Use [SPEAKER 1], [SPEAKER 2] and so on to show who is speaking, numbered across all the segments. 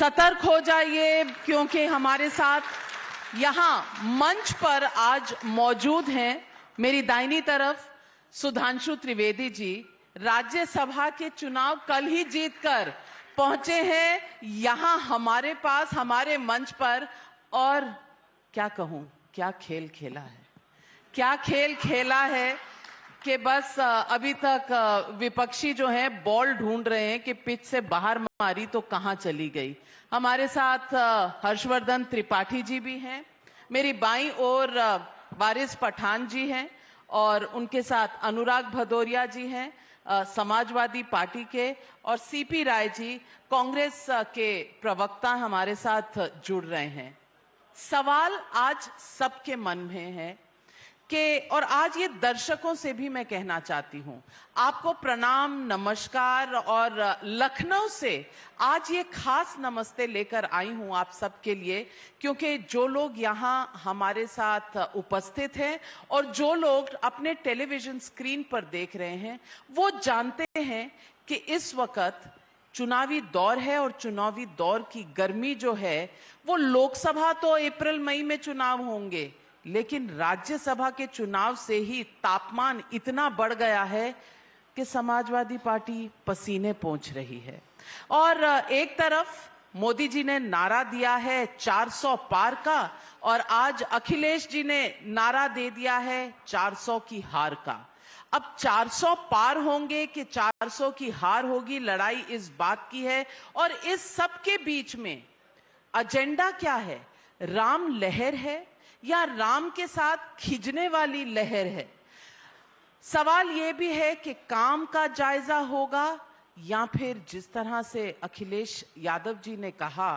[SPEAKER 1] सतर्क हो जाइए, क्योंकि हमारे साथ यहाँ मंच पर आज मौजूद हैं मेरी दाहिनी तरफ सुधांशु त्रिवेदी जी। राज्यसभा के चुनाव कल ही जीतकर पहुंचे हैं यहाँ हमारे पास, हमारे मंच पर। और क्या कहूं, क्या खेल खेला है, क्या खेल खेला है कि बस अभी तक विपक्षी जो हैं बॉल ढूंढ रहे हैं कि पिच से बाहर मारी तो कहां चली गई। हमारे साथ हर्षवर्धन त्रिपाठी जी भी हैं, मेरी बाईं ओर वारिस पठान जी हैं और उनके साथ अनुराग भदौरिया जी हैं समाजवादी पार्टी के, और सीपी राय जी कांग्रेस के प्रवक्ता हमारे साथ जुड़ रहे हैं। सवाल आज सबके मन में है कि, और आज ये दर्शकों से भी मैं कहना चाहती हूं, आपको प्रणाम, नमस्कार, और लखनऊ से आज ये खास नमस्ते लेकर आई हूं आप सबके लिए, क्योंकि जो लोग यहाँ हमारे साथ उपस्थित हैं और जो लोग अपने टेलीविजन स्क्रीन पर देख रहे हैं, वो जानते हैं कि इस वक्त चुनावी दौर है और चुनावी दौर की गर्मी जो है वो, लोकसभा तो अप्रैल मई में चुनाव होंगे, लेकिन राज्यसभा के चुनाव से ही तापमान इतना बढ़ गया है कि समाजवादी पार्टी पसीने पोंछ रही है। और एक तरफ मोदी जी ने नारा दिया है 400 पार का, और आज अखिलेश जी ने नारा दे दिया है 400 की हार का। अब 400 पार होंगे कि 400 की हार होगी, लड़ाई इस बात की है। और इस सब के बीच में एजेंडा क्या है? राम लहर है या राम के साथ खिंचने वाली लहर है? सवाल यह भी है कि काम का जायजा होगा या फिर जिस तरह से अखिलेश यादव जी ने कहा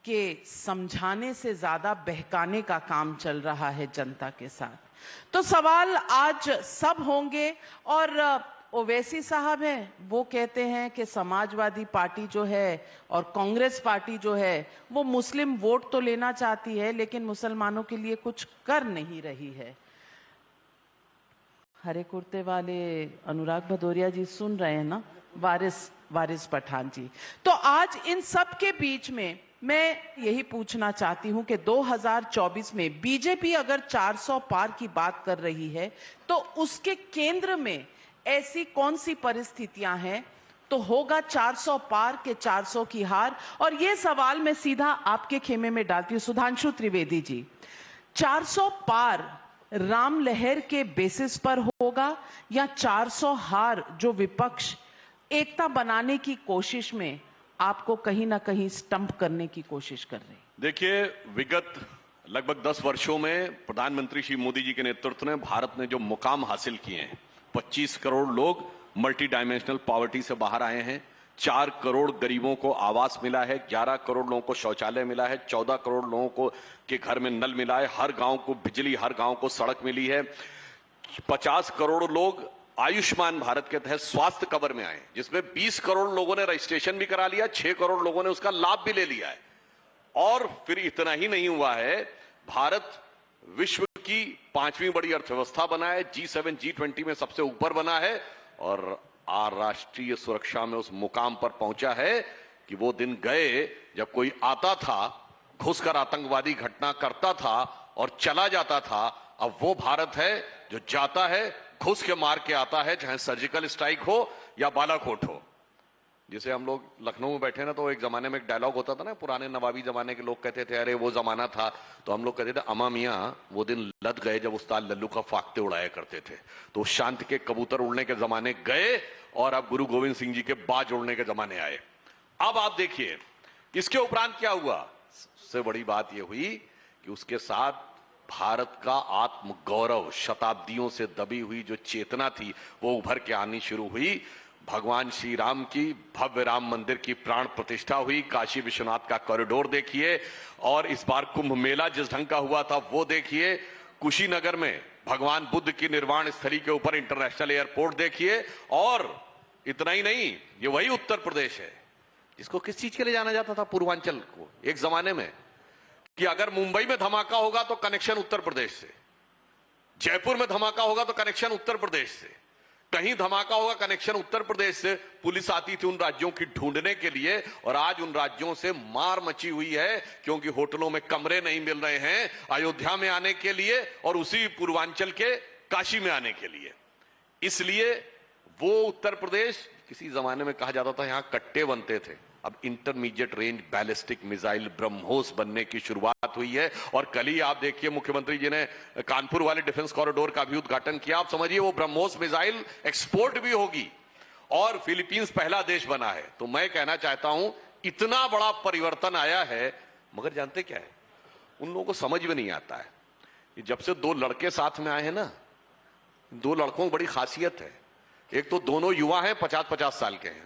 [SPEAKER 1] कि समझाने से ज्यादा बहकाने का काम चल रहा है जनता के साथ। तो सवाल आज सब होंगे। और ओवैसी साहब हैं, वो कहते हैं कि समाजवादी पार्टी जो है और कांग्रेस पार्टी जो है वो मुस्लिम वोट तो लेना चाहती है, लेकिन मुसलमानों के लिए कुछ कर नहीं रही है। हरे कुर्ते वाले अनुराग भदौरिया जी सुन रहे हैं ना, वारिस पठान जी। तो आज इन सब के बीच में मैं यही पूछना चाहती हूं कि 2024 में बीजेपी अगर 400 पार की बात कर रही है तो उसके केंद्र में ऐसी कौन सी परिस्थितियां हैं? तो होगा 400 पार के 400 की हार। और यह सवाल मैं सीधा आपके खेमे में डालती हूं सुधांशु त्रिवेदी जी, 400 पार राम लहर के बेसिस पर होगा या 400 हार जो विपक्ष एकता बनाने की कोशिश में आपको कहीं ना कहीं स्टंप करने की कोशिश कर रही?
[SPEAKER 2] देखिए, विगत लगभग 10 वर्षों में प्रधानमंत्री श्री मोदी जी के नेतृत्व में भारत ने जो मुकाम हासिल किए हैं, 25 करोड़ लोग मल्टी डायमेंशनल पॉवर्टी से बाहर आए हैं, 4 करोड़ गरीबों को आवास मिला है, 11 करोड़ लोगों को शौचालय मिला है, 14 करोड़ लोगों को के घर में नल मिला है, हर गांव को बिजली, हर गांव को सड़क मिली है, 50 करोड़ लोग आयुष्मान भारत के तहत स्वास्थ्य कवर में आए, जिसमें 20 करोड़ लोगों ने रजिस्ट्रेशन भी करा लिया, 6 करोड़ लोगों ने उसका लाभ भी ले लिया है। और फिर इतना ही नहीं हुआ है, भारत विश्व की 5वीं बड़ी अर्थव्यवस्था बना है, G7 G20 में सबसे ऊपर बना है, और राष्ट्रीय सुरक्षा में उस मुकाम पर पहुंचा है कि वो दिन गए जब कोई आता था, घुसकर आतंकवादी घटना करता था और चला जाता था। अब वो भारत है जो जाता है, घुस के मार के आता है, चाहे सर्जिकल स्ट्राइक हो या बालाकोट हो। जिसे हम लोग लखनऊ में बैठे ना, तो एक जमाने में एक डायलॉग होता था ना, पुराने नवाबी जमाने के लोग कहते थे, अरे वो जमाना था, तो हम लोग कहते थे, अमा मियां वो दिन लद गए जब उस्ताद लल्लू का फाख्ते उड़ाया करते थे। तो शांति के कबूतर उड़ने के जमाने गए और अब गुरु गोविंद सिंह जी के बाज उड़ने के जमाने आए। अब आप देखिए इसके उपरांत क्या हुआ। सबसे बड़ी बात यह हुई कि उसके साथ भारत का आत्म गौरव, शताब्दियों से दबी हुई जो चेतना थी, वो उभर के आनी शुरू हुई। भगवान श्री राम की भव्य राम मंदिर की प्राण प्रतिष्ठा हुई, काशी विश्वनाथ का कॉरिडोर देखिए, और इस बार कुंभ मेला जिस ढंग का हुआ था वो देखिए, कुशीनगर में भगवान बुद्ध की निर्वाण स्थली के ऊपर इंटरनेशनल एयरपोर्ट देखिए। और इतना ही नहीं, ये वही उत्तर प्रदेश है जिसको किस चीज के लिए जाना जाता था, पूर्वांचल को, एक जमाने में, कि अगर मुंबई में धमाका होगा तो कनेक्शन उत्तर प्रदेश से, जयपुर में धमाका होगा तो कनेक्शन उत्तर प्रदेश से, कहीं धमाका होगा कनेक्शन उत्तर प्रदेश से, पुलिस आती थी उन राज्यों की ढूंढने के लिए, और आज उन राज्यों से मार मची हुई है क्योंकि होटलों में कमरे नहीं मिल रहे हैं अयोध्या में आने के लिए और उसी पूर्वांचल के काशी में आने के लिए। इसलिए वो उत्तर प्रदेश, किसी जमाने में कहा जाता था यहां कट्टे बनते थे, अब intermediate range ballistic missile BrahMos बनने की शुरुआत हुई है। और कल ही आप देखिए मुख्यमंत्री जी ने कानपुर वाले डिफेंस कॉरिडोर का भी उद्घाटन किया। आप समझिए वो ब्रह्मोस मिसाइल एक्सपोर्ट भी होगी और फिलीपींस पहला देश बना है। तो मैं कहना चाहता हूं इतना बड़ा परिवर्तन आया है, मगर जानते क्या है, उन लोगों को समझ में नहीं आता है। जब से दो लड़के साथ में आए हैं ना, दो लड़कों की बड़ी खासियत है। एक तो दोनों युवा हैं, 50-50 साल के हैं।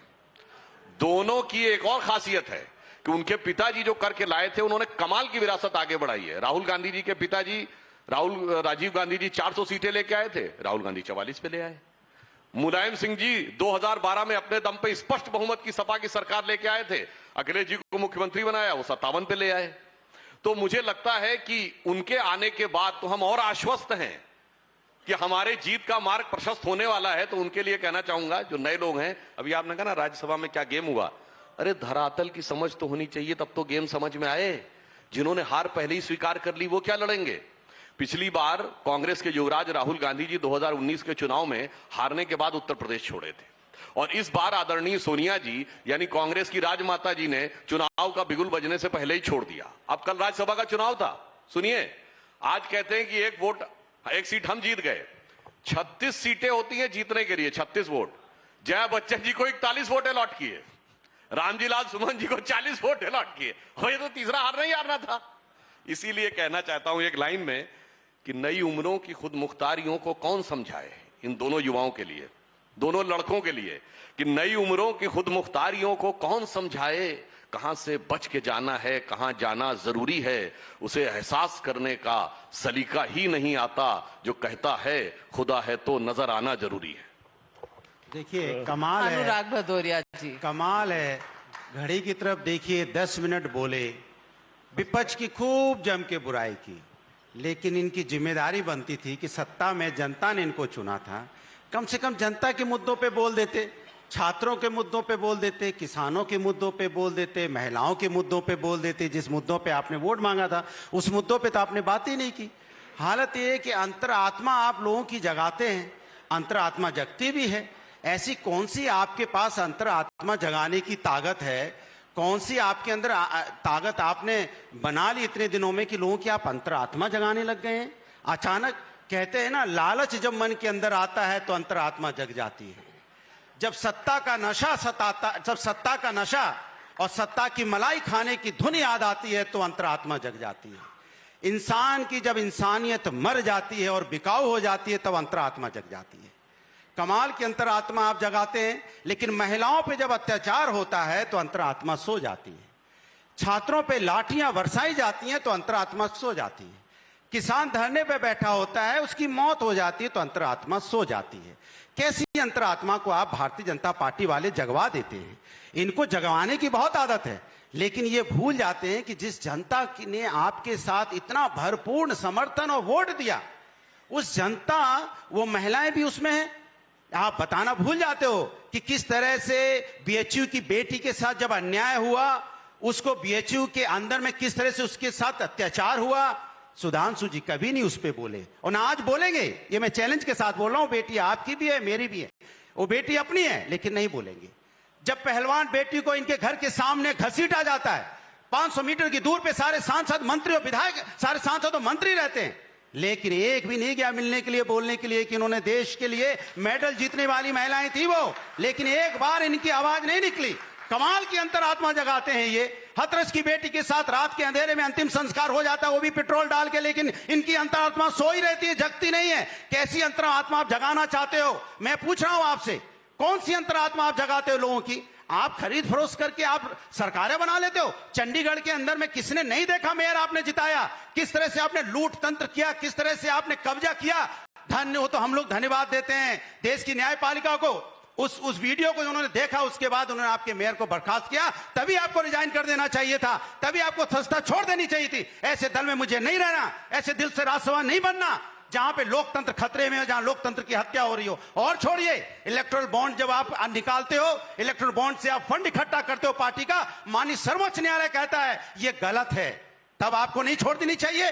[SPEAKER 2] दोनों की एक और खासियत है कि उनके पिताजी जो करके लाए थे उन्होंने कमाल की विरासत आगे बढ़ाई है। राहुल गांधी जी के पिताजी राजीव गांधी जी 400 सीटें लेके आए थे, राहुल गांधी 44 पे ले आए। मुलायम सिंह जी 2012 में अपने दम पे स्पष्ट बहुमत की सपा की सरकार लेके आए थे, अखिलेश जी को मुख्यमंत्री बनाया, वो 57 पे ले आए। तो मुझे लगता है कि उनके आने के बाद तो हम और आश्वस्त हैं कि हमारे जीत का मार्ग प्रशस्त होने वाला है। तो उनके लिए कहना चाहूंगा जो नए लोग हैं, अभी आपने कहा ना राज्यसभा में क्या गेम हुआ, अरे धरातल की समझ तो होनी चाहिए तब तो गेम समझ में आए। जिन्होंने हार पहले ही स्वीकार कर ली वो क्या लड़ेंगे। पिछली बार कांग्रेस के युवराज राहुल गांधी जी 2019 के चुनाव में हारने के बाद उत्तर प्रदेश छोड़े थे, और इस बार आदरणीय सोनिया जी यानी कांग्रेस की राजमाता जी ने चुनाव का बिगुल बजने से पहले ही छोड़ दिया। अब कल राज्यसभा का चुनाव था, सुनिए, आज कहते हैं कि एक सीट हम जीत गए। 36 सीटें होती हैं जीतने के लिए, 36 वोट। जया बच्चन जी को 41 वोट अलॉट किए, रामजी लाल सुमन जी को 40 वोट अलॉट किए, और ये तो तीसरा हार नहीं हारना था। इसीलिए कहना चाहता हूं एक लाइन में कि नई उम्रों की खुद मुख्तारियों को कौन समझाए, इन दोनों युवाओं के लिए, दोनों लड़कों के लिए, कि नई उम्रों की खुद मुख्तारियों को कौन समझाए, कहां से बच के जाना है, कहां जाना जरूरी है, उसे एहसास करने का सलीका ही नहीं आता। जो कहता है खुदा है तो नजर आना जरूरी है।
[SPEAKER 3] देखिए कमाल है,
[SPEAKER 1] अनुराग भदौरिया जी,
[SPEAKER 3] कमाल है। घड़ी की तरफ देखिए, 10 मिनट बोले, विपक्ष की खूब जम के बुराई की, लेकिन इनकी जिम्मेदारी बनती थी कि सत्ता में जनता ने इनको चुना था, कम से कम जनता के मुद्दों पे बोल देते, छात्रों के मुद्दों पे बोल देते, किसानों के मुद्दों पे बोल देते, महिलाओं के मुद्दों पे बोल देते। जिस मुद्दों पे आपने वोट मांगा था उस मुद्दों पे तो आपने बात ही नहीं की। हालत ये है कि अंतरात्मा आप लोगों की जगाते हैं, अंतरात्मा जगती भी है। ऐसी कौन सी आपके पास अंतरात्मा जगाने की ताकत है, कौन सी आपके अंदर ताकत आपने बना ली इतने दिनों में कि लोगों की आप अंतरात्मा जगाने लग गए हैं। अचानक कहते हैं ना, लालच जब मन के अंदर आता है तो अंतरात्मा जग जाती है। जब सत्ता का नशा सताता, जब सत्ता का नशा और सत्ता की मलाई खाने की धुन याद आती है तो अंतरात्मा जग जाती है। इंसान की जब इंसानियत मर जाती है और बिकाऊ हो जाती है तब अंतरात्मा जग जाती है। कमाल की अंतरात्मा आप जगाते हैं, लेकिन महिलाओं पे जब अत्याचार होता है तो अंतरात्मा सो जाती है। छात्रों पे लाठियां बरसाई जाती हैं तो अंतरात्मा सो जाती है। किसान धरने पे बैठा होता है, उसकी मौत हो जाती है तो अंतरात्मा सो जाती है। कैसी अंतरात्मा को आप भारतीय जनता पार्टी वाले जगवा देते हैं। इनको जगवाने की बहुत आदत है, लेकिन ये भूल जाते हैं कि जिस जनता ने आपके साथ इतना भरपूर समर्थन और वोट दिया, उस जनता, वो महिलाएं भी उसमें हैं। आप बताना भूल जाते हो कि किस तरह से बीएचयू की बेटी के साथ जब अन्याय हुआ, उसको बीएचयू के अंदर में किस तरह से उसके साथ अत्याचार हुआ। सुधांशु जी कभी नहीं उस पे बोले और ना आज बोलेंगे। ये मैं चैलेंज के साथ बोल रहा हूं, बेटी आपकी भी है, मेरी भी है, वो बेटी अपनी है, लेकिन नहीं बोलेंगे। जब पहलवान बेटी को इनके घर के सामने घसीटा जाता है, 500 मीटर की दूर पे सारे सांसद, मंत्री और विधायक, सारे सांसद और मंत्री रहते हैं, लेकिन एक भी नहीं गया मिलने के लिए, बोलने के लिए कि इन्होंने देश के लिए मेडल जीतने वाली महिलाएं थी वो, लेकिन एक बार इनकी आवाज नहीं निकली। कमाल की अंतरात्मा जगाते हैं ये। हथरस की बेटी के साथ रात के अंधेरे में अंतिम संस्कार हो जाता है, वो भी पेट्रोल डाल के, लेकिन इनकी अंतरात्मा सोई रहती है, जगती नहीं है। कैसी अंतरात्मा आप जगाना चाहते हो? मैं पूछ रहा हूं आपसे, कौन सी अंतरात्मा आप जगाते हो लोगों की? आप खरीद फरोख्त करके आप सरकारें बना लेते हो। चंडीगढ़ के अंदर में किसने नहीं देखा मेयर आपने जिताया? किस तरह से आपने लूट तंत्र किया, किस तरह से आपने कब्जा किया। धन्य हो तो हम लोग धन्यवाद देते हैं देश की न्यायपालिका को। उस वीडियो को उन्होंने देखा, उसके बाद उन्होंने आपके मेयर को बर्खास्त किया। तभी आपको रिजाइन कर देना चाहिए था, तभी आपको संस्था छोड़ देनी चाहिए थी। ऐसे दल में मुझे नहीं रहना, ऐसे दिल से राज्यसभा नहीं बनना। जहां पे लोकतंत्र खतरे में हो, जहां लोकतंत्र की हत्या हो रही हो। और छोड़िए इलेक्टोरल बॉन्ड, जब आप निकालते हो इलेक्टोरल बॉन्ड से आप फंड इकट्ठा करते हो पार्टी का, माननीय सर्वोच्च न्यायालय कहता है ये गलत है, तब आपको नहीं छोड़ देनी चाहिए,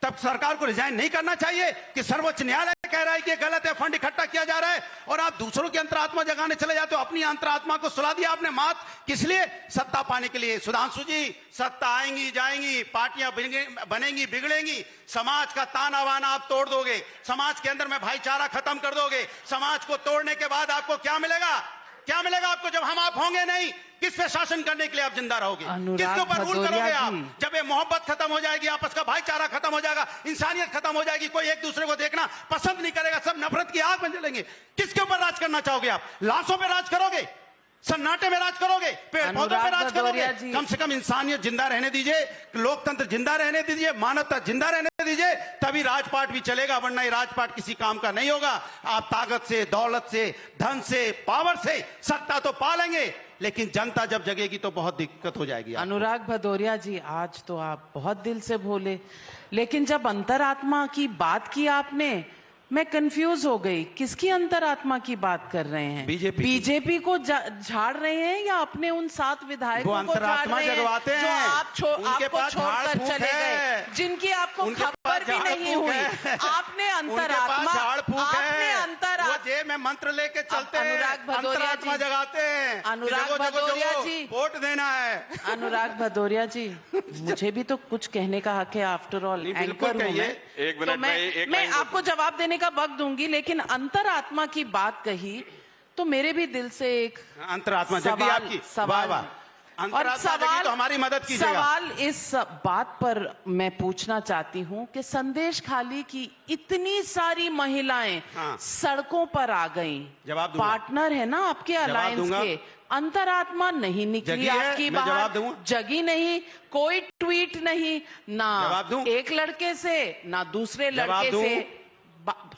[SPEAKER 3] तब सरकार को रिजाइन नहीं करना चाहिए कि सर्वोच्च न्यायालय कह रहा है कि ये गलत है, फंड इकट्ठा किया जा रहा है, और आप दूसरों की अंतरात्मा जगाने चले जाते हो। अपनी अंतरात्मा को सुला दिया आपने मात, किस लिए? सत्ता पाने के लिए। सुधांशु जी, सत्ता आएंगी जाएंगी, पार्टियां बनेंगी बिगड़ेंगी, समाज का ताना बाना आप तोड़ दोगे, समाज के अंदर में भाईचारा खत्म कर दोगे। समाज को तोड़ने के बाद आपको क्या मिलेगा? क्या मिलेगा आपको जब हम आप होंगे नहीं? किस पे शासन करने के लिए आप जिंदा रहोगे? किसके ऊपर रूल करोगे आप? जब ये मोहब्बत खत्म हो जाएगी, आपस का भाईचारा खत्म हो जाएगा, इंसानियत खत्म हो जाएगी, कोई एक दूसरे को देखना पसंद नहीं करेगा, सब नफरत की आग में जलेंगे। किसके ऊपर राज करना चाहोगे आप? लाशों पे राज करोगे? सन्नाटे में राज करोगे? पेड़ पौधों पे राज करोगे? कम से कम इंसानियत जिंदा रहने दीजिए, लोकतंत्र जिंदा रहने दीजिए, मानवता जिंदा रहने दीजिए, तभी राजपाट भी चलेगा, वरना ये राजपाट किसी काम का नहीं होगा। आप ताकत से, दौलत से, धन से, पावर से सत्ता तो पा लेंगे, लेकिन जनता जब जगेगी तो बहुत दिक्कत हो जाएगी।
[SPEAKER 1] अनुराग भदौरिया जी, आज तो आप बहुत दिल से बोले, लेकिन जब अंतरात्मा की बात की आपने, मैं कंफ्यूज हो गई। किसकी अंतरात्मा की बात कर रहे हैं? बीजेपी को झाड़ रहे हैं या अपने उन 7 विधायकों को झाड़ रहे हैं
[SPEAKER 3] जगवाते
[SPEAKER 1] जो
[SPEAKER 3] हैं?
[SPEAKER 1] आपको छोड़कर चले गए, जिनकी आपको खबर भी नहीं हुई। आपने अंतरात्मा
[SPEAKER 3] में मंत्र लेके चलते हैं,
[SPEAKER 1] अनुराग भदौरिया जी
[SPEAKER 3] जगाते हैं।
[SPEAKER 1] अनुराग भदौरिया जी,
[SPEAKER 3] वोट देना है।
[SPEAKER 1] अनुराग भदौरिया जी, मुझे भी तो कुछ कहने का हक है, आफ्टर ऑल एंकर हूं मैं।
[SPEAKER 2] एक मिनट,
[SPEAKER 1] मैं आपको जवाब देने का वक्त दूंगी, लेकिन अंतरात्मा की बात कही तो मेरे भी दिल से एक
[SPEAKER 3] अंतरात्मा जगी आपकी।
[SPEAKER 1] सवाल और सवाल
[SPEAKER 3] तो हमारी मदद कीजिएगा।
[SPEAKER 1] सवाल इस बात पर मैं पूछना चाहती हूं कि संदेश खाली की इतनी सारी महिलाएं सड़कों पर आ गईं, पार्टनर है ना आपके अलायंस के, अंतरात्मा नहीं निकली आपकी बाहर, जगी नहीं, कोई ट्वीट नहीं, ना एक लड़के से ना दूसरे लड़के से।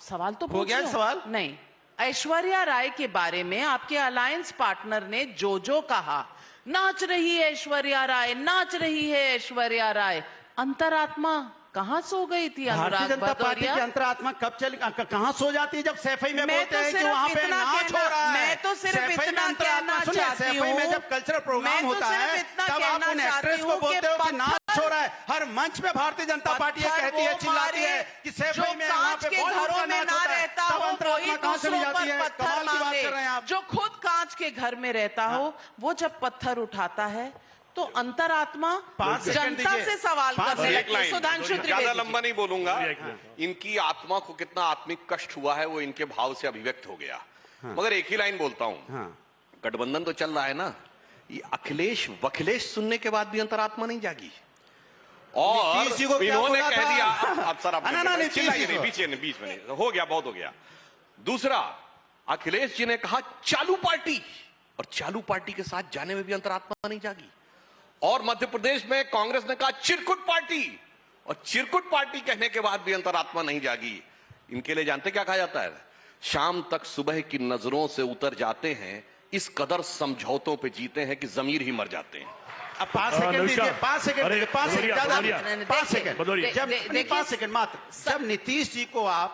[SPEAKER 1] सवाल तो
[SPEAKER 3] हो गया सवाल
[SPEAKER 1] नहीं। ऐश्वर्या राय के बारे में आपके अलायंस पार्टनर ने जो कहा, नाच रही है ऐश्वर्या राय, नाच रही है ऐश्वर्या राय, अंतरात्मा कहाँ सो गई थी?
[SPEAKER 3] भारतीय जनता पार्टी की अंतरात्मा कहाँ सो जाती है जब सैफई में बोलते हैं कि वहाँ पे नाच हो रहा है?
[SPEAKER 1] मैं तो सिर्फ इतना कहना चाहती हूँ,
[SPEAKER 3] में जब कल्चरल प्रोग्राम होता है तब आप उन एक्ट्रेस को बोलते हो कि नाच हो रहा है। हर मंच में भारतीय जनता पार्टी कहती है, चिल्लाती है कि सैफई में वहाँ पे घरों में ना रहता हो, अंतरात्मा कहाँ चली जाती है? कमाल की बात कर रहे हैं आप।
[SPEAKER 1] जो खुद कांच के घर में रहता हो, वो जब पत्थर उठाता है तो अंतरात्मा जनता से सवाल करने लगी। सुधांशु त्रिवेदी,
[SPEAKER 2] ज्यादा लंबा नहीं बोलूंगा। इनकी आत्मा को कितना आत्मिक कष्ट हुआ है वो इनके भाव से अभिव्यक्त हो गया। मगर एक ही लाइन बोलता हूं, गठबंधन तो चल रहा है ना, ये अखिलेश वखिलेश सुनने के बाद भी अंतरात्मा नहीं जागी। और इन्होंने कह दिया, अब सर आप बीच में हो गया, बहुत हो गया। दूसरा, अखिलेश जी ने कहा चालू पार्टी, और चालू पार्टी के साथ जाने में भी अंतरात्मा नहीं जागी। और मध्य प्रदेश में कांग्रेस ने कहा चिरकुट पार्टी, और चिरकुट पार्टी कहने के बाद भी अंतरात्मा नहीं जागी। इनके लिए जानते क्या कहा जाता है? शाम तक सुबह की नजरों से उतर जाते हैं, इस कदर समझौतों पे जीते हैं कि जमीर ही मर जाते हैं।
[SPEAKER 3] अब 5 सेकंड दीजिए, 5 सेकंड मात्र। जब नीतीश जी को आप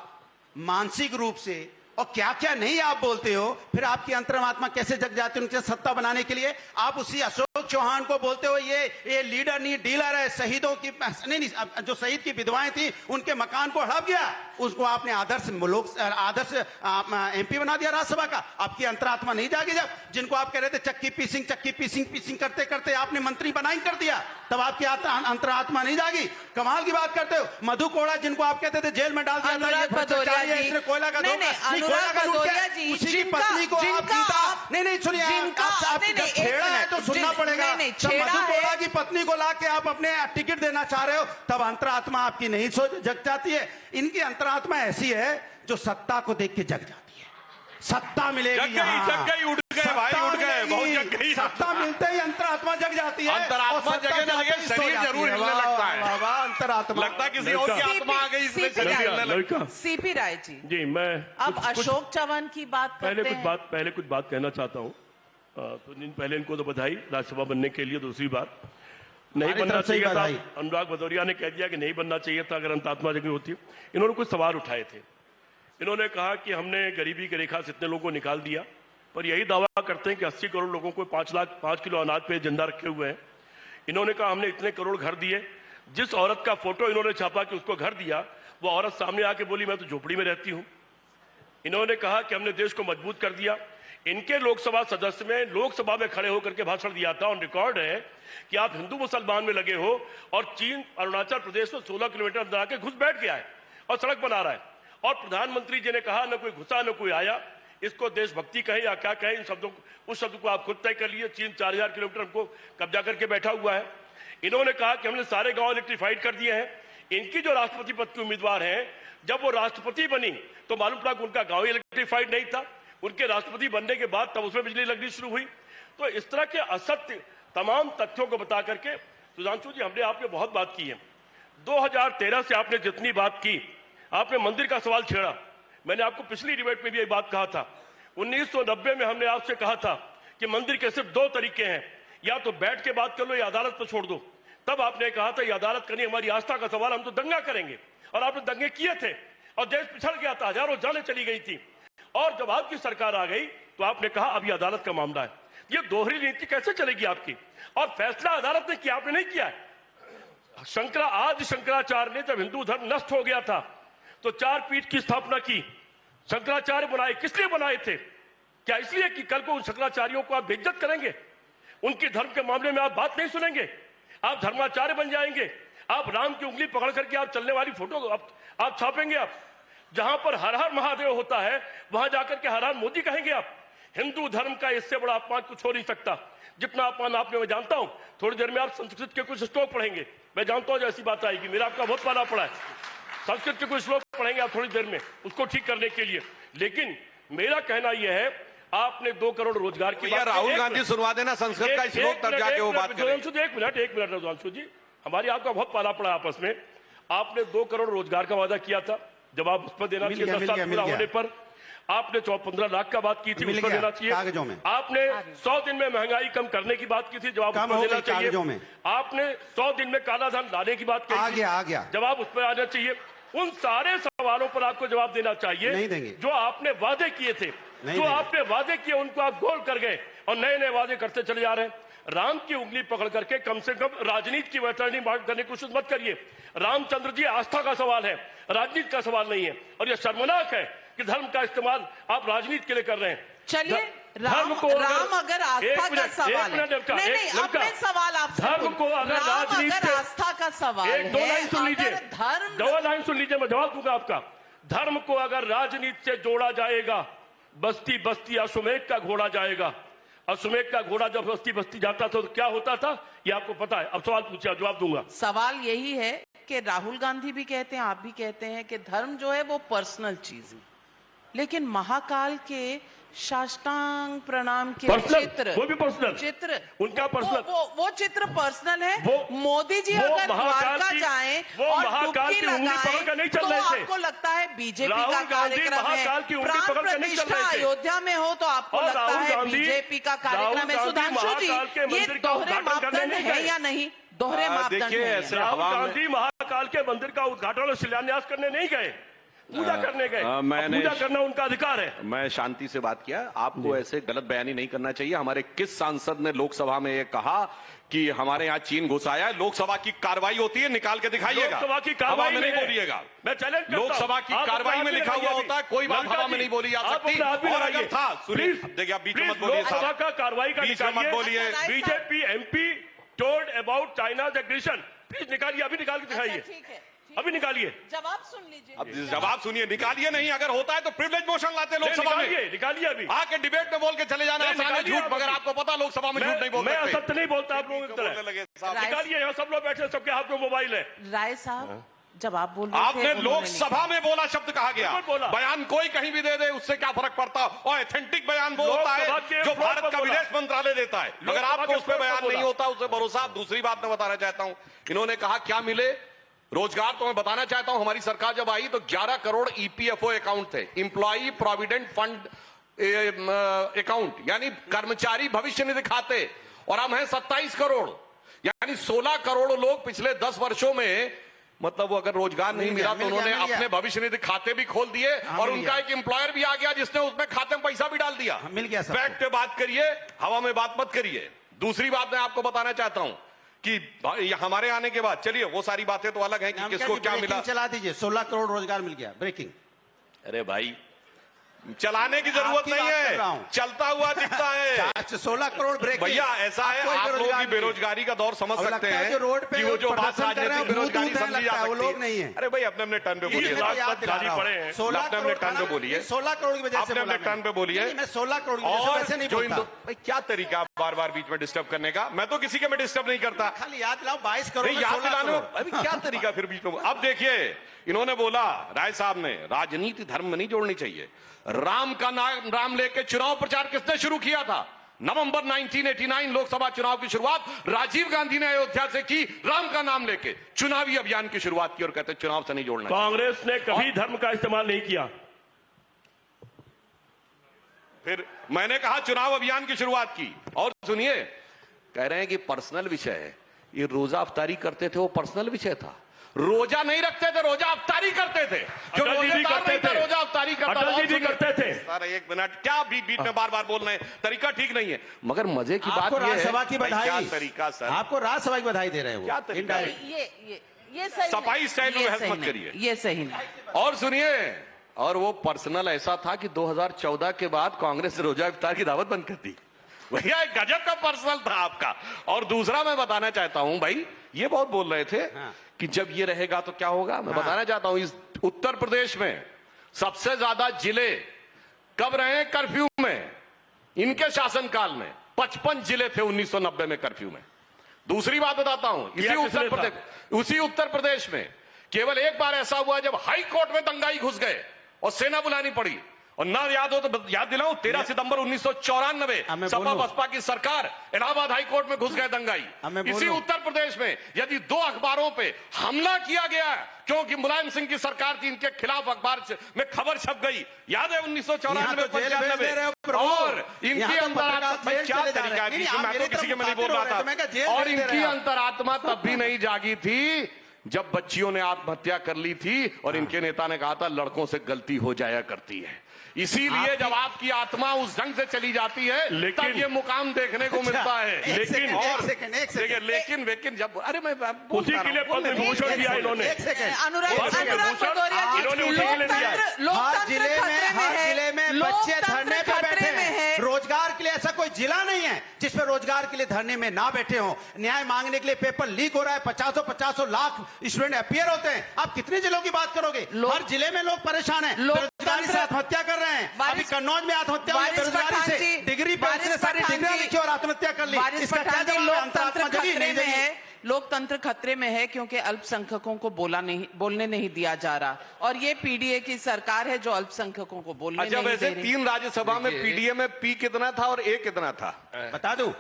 [SPEAKER 3] मानसिक रूप से और क्या क्या नहीं आप बोलते हो, फिर आपकी अंतरात्मा कैसे जग जाती है उनके सत्ता बनाने के लिए? आप उसी अशोक चौहान को बोलते हो ये लीडर नहीं डीलर है, शहीदों की नहीं, जो शहीद की विधवाएं थी उनके मकान को हड़प गया, उसको आपने आदर्श एमपी बना दिया राज्यसभा का। आपकी अंतरात्मा नहीं जागी जब? जिनको आप कह रहे थे चक्की पीसिंग करते करते आपने मंत्री बनाई कर दिया, तब आपकी अंतरात्मा नहीं जागी? कमाल की बात करते हो। मधु कोड़ा जिनको आप कहते थे जेल में डाल दिया, कोयला का उसी पत्नी को आप जीता नहीं सुनिए, छेड़ा है तो सुनना पड़ेगा। मधु कोड़ा की पत्नी को लाके आप अपने टिकट देना चाह रहे हो, तब अंतरात्मा आपकी नहीं जग जाती है। इनकी अंतरात्मा ऐसी है जो सत्ता को देख के जग जाती है। सत्ता मिलेगी,
[SPEAKER 2] जग गई, उठ गए भाई, उठ गए, बहुत जग गई।
[SPEAKER 3] सत्ता मिलते ही अंतरात्मा जग जाती है।
[SPEAKER 2] अंतरात्मा जगह लगे, शरीर जरूर हिलने लगता है।
[SPEAKER 3] अंतरात्मा
[SPEAKER 2] लगता है किसी और की आत्मा आ गई, इसलिए शरीर हिलने लगता।
[SPEAKER 1] सीपी राय जी,
[SPEAKER 4] मैं
[SPEAKER 1] अब अशोक चौहान की बात करते हैं।
[SPEAKER 4] पहले कुछ बात कहना चाहता हूँ। तो पहले इनको तो बधाई राज्यसभा बनने के लिए। दूसरी बात, नहीं
[SPEAKER 3] हमारी
[SPEAKER 4] बनना
[SPEAKER 3] तरफ से ही
[SPEAKER 4] चाहिए था।
[SPEAKER 3] बधाई।
[SPEAKER 4] अनुराग भदौरिया ने कह दिया कि नहीं बनना चाहिए था अगर अंतरात्मा जगी होती। इन्होंने कुछ सवाल उठाए थे। इन्होंने कहा कि हमने गरीबी की रेखा से इतने लोगों को निकाल दिया, पर यही दावा करते हैं कि 80 करोड़ लोगों को 5 किलो अनाज पे जिंदा रखे हुए हैं। इन्होंने कहा हमने इतने करोड़ घर दिए। जिस औरत का फोटो इन्होंने छापा कि उसको घर दिया, वो औरत सामने आके बोली मैं तो झोपड़ी में रहती हूं। इन्होंने कहा कि हमने देश को मजबूत कर दिया। इनके लोकसभा सदस्य में लोकसभा में खड़े होकर के भाषण दिया था, ऑन रिकॉर्ड है कि आप हिंदू मुसलमान में लगे हो और चीन अरुणाचल प्रदेश में 16 किलोमीटर अंदर आके घुस बैठ गया है और सड़क बना रहा है। और प्रधानमंत्री जी ने कहा न कोई घुसा न कोई आया। इसको देशभक्ति कहे या क्या कहे, इन शब्दों उस शब्द को आप खुद तय कर लिए। चीन 4000 किलोमीटर हमको कब्जा करके बैठा हुआ है। इन्होंने कहा कि हमने सारे गांव इलेक्ट्रीफाइड कर दिए हैं। इनकी जो राष्ट्रपति पद की उम्मीदवार हैं, जब वो राष्ट्रपति बनी तो मालूम पड़ा कि उनका गांव इलेक्ट्रीफाइड नहीं था। उनके राष्ट्रपति बनने के बाद तब उसमें बिजली लगनी शुरू हुई। तो इस तरह के असत्य तमाम तथ्यों को बता करके सुधांशु जी हमने आपने बहुत बात की है। 2013 से आपने जितनी बात की, आपने मंदिर का सवाल छेड़ा। मैंने आपको पिछली डिबेट में भी यही बात कहा था। 1990 में हमने आपसे कहा था कि मंदिर के सिर्फ 2 तरीके हैं, या तो बैठ के बात कर लो या अदालत पर छोड़ दो। तब आपने कहा था ये अदालत करनी हमारी आस्था का सवाल, हम तो दंगा करेंगे। और आपने दंगे किए थे और देश पिछड़ गया था, हजारों जानें चली गई थी। और जब आपकी सरकार आ गई तो आपने कहा अब ये अदालत का मामला है। ये दोहरी नीति कैसे चलेगी आपकी? और फैसला अदालत ने किया, आपने नहीं किया है। आज शंकराचार्य ने जब हिंदू धर्म नष्ट हो गया था तो 4 पीठ की स्थापना की। शंकराचार्य बनाए, किस लिए बनाए थे? क्या इसलिए कि कल को उन शंकराचार्यों को आप बेइज्जत करेंगे? उनके धर्म के मामले में आप बात नहीं सुनेंगे? आप धर्माचार्य बन जाएंगे? आप राम की उंगली पकड़ करके आप चलने वाली फोटो आप छापेंगे? आप जहां पर हर हर महादेव होता है वहां जाकर के हर हर मोदी कहेंगे आप? हिंदू धर्म का इससे बड़ा अपमान कुछ हो नहीं सकता। जितना अपमान आपने मैं जानता हूं। थोड़ी देर में आप संस्कृत के कुछ श्लोक पढ़ेंगे, मैं जानता हूं जैसी बात आएगी। मेरा आपका बहुत पाला पड़ा है। संस्कृत के कुछ श्लोक पढ़ेंगे आप थोड़ी देर में, उसको ठीक करने के लिए। लेकिन मेरा कहना यह है, आपने 2 करोड़ रोजगार की बात,
[SPEAKER 2] राहुल गांधी सुनवा देना संस्कृत का श्लोक, तब जाके वो बात करेंगे।
[SPEAKER 4] एक मिनट सुधांशु जी, हमारी आपका बहुत पाला पड़ा आपस में। आपने 2 करोड़ रोजगार का वादा किया था, जवाब उस पर देना चाहिए। 10 साल पूरा होने पर आपने 15 लाख का बात की थी, उस पर देना चाहिए। आपने 100 दिन में महंगाई कम करने की बात की थी, जवाब उस पर देना चाहिए। आपने 100 दिन में काला धन लाने की बात की थी, जवाब उस पर आना चाहिए। उन सारे सवालों पर आपको जवाब देना चाहिए।
[SPEAKER 3] नहीं देंगे।
[SPEAKER 4] जो आपने वादे किए थे, जो आपने वादे किए उनको आप गोल कर गए और नए नए वादे करते चले जा रहे हैं। राम की उंगली पकड़ करके कम से कम राजनीति की वैतरणी करने की कोशिश मत करिए। रामचंद्र जी आस्था का सवाल है, राजनीति का सवाल नहीं है। और यह शर्मनाक है कि धर्म का इस्तेमाल आप राजनीति के लिए कर रहे हैं।
[SPEAKER 1] चलिए, राम अगर आस्था का सवाल है, नहीं, अपने सवाल आपसे,
[SPEAKER 4] धर्म को अगर राजनीति
[SPEAKER 1] अगर आस्था का सवाल है,
[SPEAKER 4] 2 लाइन सुन लीजिए,
[SPEAKER 1] धर्म
[SPEAKER 4] 2 लाइन सुन लीजिए, मैं जवाब दूंगा आपका। धर्म को अगर राजनीति से जोड़ा जाएगा, बस्ती बस्ती अश्वमेध का घोड़ा जाएगा। अश्वमेध का घोड़ा जब बस्ती बस्ती जाता था तो क्या होता था, ये आपको पता है। अब सवाल पूछा, जवाब दूंगा।
[SPEAKER 1] सवाल यही है कि राहुल गांधी भी कहते हैं, आप भी कहते हैं कि धर्म जो है वो पर्सनल चीज है, लेकिन महाकाल के साष्टांग प्रणाम के चित्र,
[SPEAKER 4] वो भी पर्सनल
[SPEAKER 1] चित्र,
[SPEAKER 4] उनका पर्सनल,
[SPEAKER 1] वो चित्र पर्सनल है। मोदी जी अगर द्वारका जाएं और डुबकी लगाएं तो आपको लगता है बीजेपी का कार्यक्रम है। प्राण प्रतिष्ठा अयोध्या में हो तो आपको लगता है बीजेपी का कार्यक्रम है। सुधांशु जी, ये दोहरे मापदंड है या नहीं? दोहरे मापदंड है।
[SPEAKER 4] राहुल गांधी महाकाल के मंदिर का उद्घाटन और शिलान्यास करने नहीं गए, पूजा करने गए। पूजा करना उनका अधिकार है।
[SPEAKER 2] मैं शांति से बात किया। आपको ऐसे गलत बयानी नहीं करना चाहिए। हमारे किस सांसद ने लोकसभा में ये कहा कि हमारे यहाँ चीन घुस आया है? लोकसभा की कार्रवाई होती है, निकाल के दिखाइएगा।
[SPEAKER 4] लोकसभा की कार्रवाई में नहीं
[SPEAKER 2] बोलिएगा।
[SPEAKER 4] मैं चैलेंज करता हूं।
[SPEAKER 2] लोकसभा की कार्रवाई में लिखा हुआ होता है, कोई बात हवा में नहीं बोली जा सकती। और अगर था, सुनिए, देखिए आप बीच में मत बोलिए,
[SPEAKER 4] लोकसभा का कार्रवाई का
[SPEAKER 2] बीच में मत बोलिए।
[SPEAKER 4] BJP MP told about China's aggression, please निकालिए, अभी निकाल के दिखाइए, अभी निकालिए।
[SPEAKER 1] जवाब सुन लीजिए।
[SPEAKER 2] अब जवाब सुनिए, निकालिए। नहीं, अगर होता है तो प्रिविलेज मोशन लाते लोकसभा में।
[SPEAKER 4] निकालिए अभी।
[SPEAKER 2] आके डिबेट में बोल के चले जाना आसान है, झूठ, मगर आपको पता लोकसभा में झूठ नहीं बोलते।
[SPEAKER 4] मैं असत्य नहीं बोलता आप लोगों की तरह। निकालिए, यहाँ सब लोग बैठे, सबके हाथ में मोबाइल है।
[SPEAKER 1] राय साहब, जब आप बोल रहे थे,
[SPEAKER 2] आपने लोकसभा में बोला शब्द कहा गया,
[SPEAKER 4] बोला।
[SPEAKER 2] बयान कोई कहीं भी दे दे, उससे क्या फर्क पड़ता? और ऑथेंटिक बयान वो होता है जो भारत का विदेश मंत्रालय देता है। अगर आपको उस पर बयान नहीं होता, उससे भरोसा। दूसरी बात मैं बताना चाहता हूं, इन्होंने कहा क्या मिले रोजगार, तो मैं बताना चाहता हूं, हमारी सरकार जब आई तो 11 करोड़ ईपीएफओ अकाउंट थे, इंप्लॉई प्रोविडेंट फंड अकाउंट, यानी कर्मचारी भविष्य निधि खाते, और हम हैं 27 करोड़। यानी 16 करोड़ लोग पिछले 10 वर्षों में, मतलब वो अगर रोजगार नहीं मिला तो उन्होंने अपने भविष्य निधि खाते भी खोल दिए और उनका एक एम्प्लॉयर भी आ गया जिसने उसमें खाते में पैसा भी डाल दिया।
[SPEAKER 3] मिल गया।
[SPEAKER 2] फैक्ट पे बात करिए, हवा में बात मत करिए। दूसरी बात मैं आपको बताना चाहता हूं कि हमारे आने के बाद, चलिए वो सारी बातें तो अलग हैं कि किसको क्या मिला।
[SPEAKER 3] चला दीजिए, 16 करोड़ रोजगार मिल गया, ब्रेकिंग।
[SPEAKER 2] अरे भाई, चलाने की जरूरत नहीं है, चलता हुआ दिखता है।
[SPEAKER 3] 16 करोड़ ब्रेक।
[SPEAKER 2] भैया ऐसा है, आप लोगों की बेरोजगारी का दौर समझ सकते हैं कि वो जो बात राजनीतिक बेरोजगारी समझी जा सकती है, नहीं है। अरे भाई अपने अपने टर्न पे बोलिए, अपने टर्न पे बोलिए,
[SPEAKER 3] 16 करोड़ की वजह से
[SPEAKER 2] अपने अपने टर्न पे बोलिए।
[SPEAKER 3] मैं 16 करोड़ की वजह से नहीं बोलता।
[SPEAKER 2] भाई क्या तरीका बार बार बीच में डिस्टर्ब करने का? मैं तो किसी के में डिस्टर्ब नहीं करता।
[SPEAKER 3] खाली याद दिलाओ, 22 करोड़
[SPEAKER 2] याद दिलाने में अभी क्या तरीका फिर बीच में? अब देखिए, इन्होंने बोला, राय साहब ने, राजनीति धर्म में नहीं जोड़नी चाहिए। राम का नाम लेके चुनाव प्रचार किसने शुरू किया था? नवंबर 1989 लोकसभा चुनाव की शुरुआत राजीव गांधी ने अयोध्या से की, राम का नाम लेके चुनावी अभियान की शुरुआत की और कहते चुनाव से नहीं जोड़ना।
[SPEAKER 4] कांग्रेस ने कभी धर्म का इस्तेमाल नहीं किया।
[SPEAKER 2] फिर मैंने कहा चुनाव अभियान की शुरुआत की। और सुनिए, कह रहे हैं कि पर्सनल विषय है। ये रोजा अफ्तारी करते थे, वो पर्सनल विषय था। रोजा नहीं रखते थे, रोजा अफ्तारी करते थे। जो रोजेदार नहीं था, रोजा अफ्तारी करता था।
[SPEAKER 4] अटल जी भी करते थे।
[SPEAKER 2] सर एक मिनट, क्या बीच में बार बार बोल रहे हैं? तरीका ठीक नहीं है। मगर मजे की बात
[SPEAKER 3] ये है, राज्यसभा की बधाई।
[SPEAKER 2] क्या तरीका सर?
[SPEAKER 3] आपको राज्यसभा की बधाई दे रहे हैं।
[SPEAKER 2] क्या तरीका?
[SPEAKER 1] ये सही,
[SPEAKER 2] सफाई स्टाइल में बहस मत करिए,
[SPEAKER 1] ये सही नहीं।
[SPEAKER 2] और सुनिए, और वो पर्सनल ऐसा था कि 2014 के बाद कांग्रेस ने रोजा इफ्तार की दावत बंद कर दी। भैया एक गजब का पर्सनल था आपका। और दूसरा मैं बताना चाहता हूं, भाई ये बहुत बोल रहे थे कि जब ये रहेगा तो क्या होगा। मैं बताना चाहता हूं, इस उत्तर प्रदेश में सबसे ज्यादा जिले कब रहे कर्फ्यू में? इनके शासनकाल में 55 जिले थे 1990 में कर्फ्यू में। दूसरी बात बताता हूं, उसी उत्तर प्रदेश में केवल एक बार ऐसा हुआ जब हाई कोर्ट में दंगाई घुस गए और सेना बुलानी पड़ी। और ना याद हो तो याद दिलाऊं, 13 सितंबर 1994 सपा बसपा की सरकार इलाहाबाद हाई कोर्ट में घुस गए दंगाई। इसी उत्तर प्रदेश में यदि 2 अखबारों पे हमला किया गया क्योंकि मुलायम सिंह की सरकार थी, इनके खिलाफ अखबार में खबर छप गई, याद है 1994 95। और इनकी अंतरात्मा क्या तरीका है, मैं तो किसी के में नहीं बोल रहा था। और इनकी अंतरात्मा तब भी नहीं जागी थी जब बच्चियों ने आत्महत्या कर ली थी और इनके नेता ने कहा था लड़कों से गलती हो जाया करती है। इसीलिए जब आपकी आत्मा उस ढंग से चली जाती है तब ये मुकाम देखने को मिलता है।
[SPEAKER 3] लेकिन
[SPEAKER 2] लेकिन जब अरे मैं
[SPEAKER 4] उसी के लिए पद्म विभूषण दिया इन्होंने।
[SPEAKER 3] हर जिले में बच्चे धरने पे बैठे हैं। रोजगार के लिए ऐसा कोई जिला नहीं है जिसमें रोजगार के लिए धरने में ना बैठे हो। न्याय मांगने के लिए पेपर लीक हो रहा है, 50 लाख स्टूडेंट अपियर होते हैं। आप कितने जिलों की बात करोगे? हर जिले में लोग परेशान हैं, बेरोजगारी से आत्महत्या कर रहे हैं। अभी कन्नौज में आत्महत्या हुई बेरोजगारी से। डिग्री पे सारी डिग्रियां लिखी और आत्महत्या कर ली। इसका क्या जवाब?
[SPEAKER 1] लोकतंत्र खतरे में है, लोकतंत्र खतरे में है क्योंकि अल्पसंख्यकों को बोलने नहीं दिया जा रहा। और ये पीडीए की सरकार है जो अल्पसंख्यकों को बोलने नहीं दे रही।
[SPEAKER 2] 3 राज्यसभा में पीडीए में पी कितना था और ए कितना था?
[SPEAKER 3] बता दूं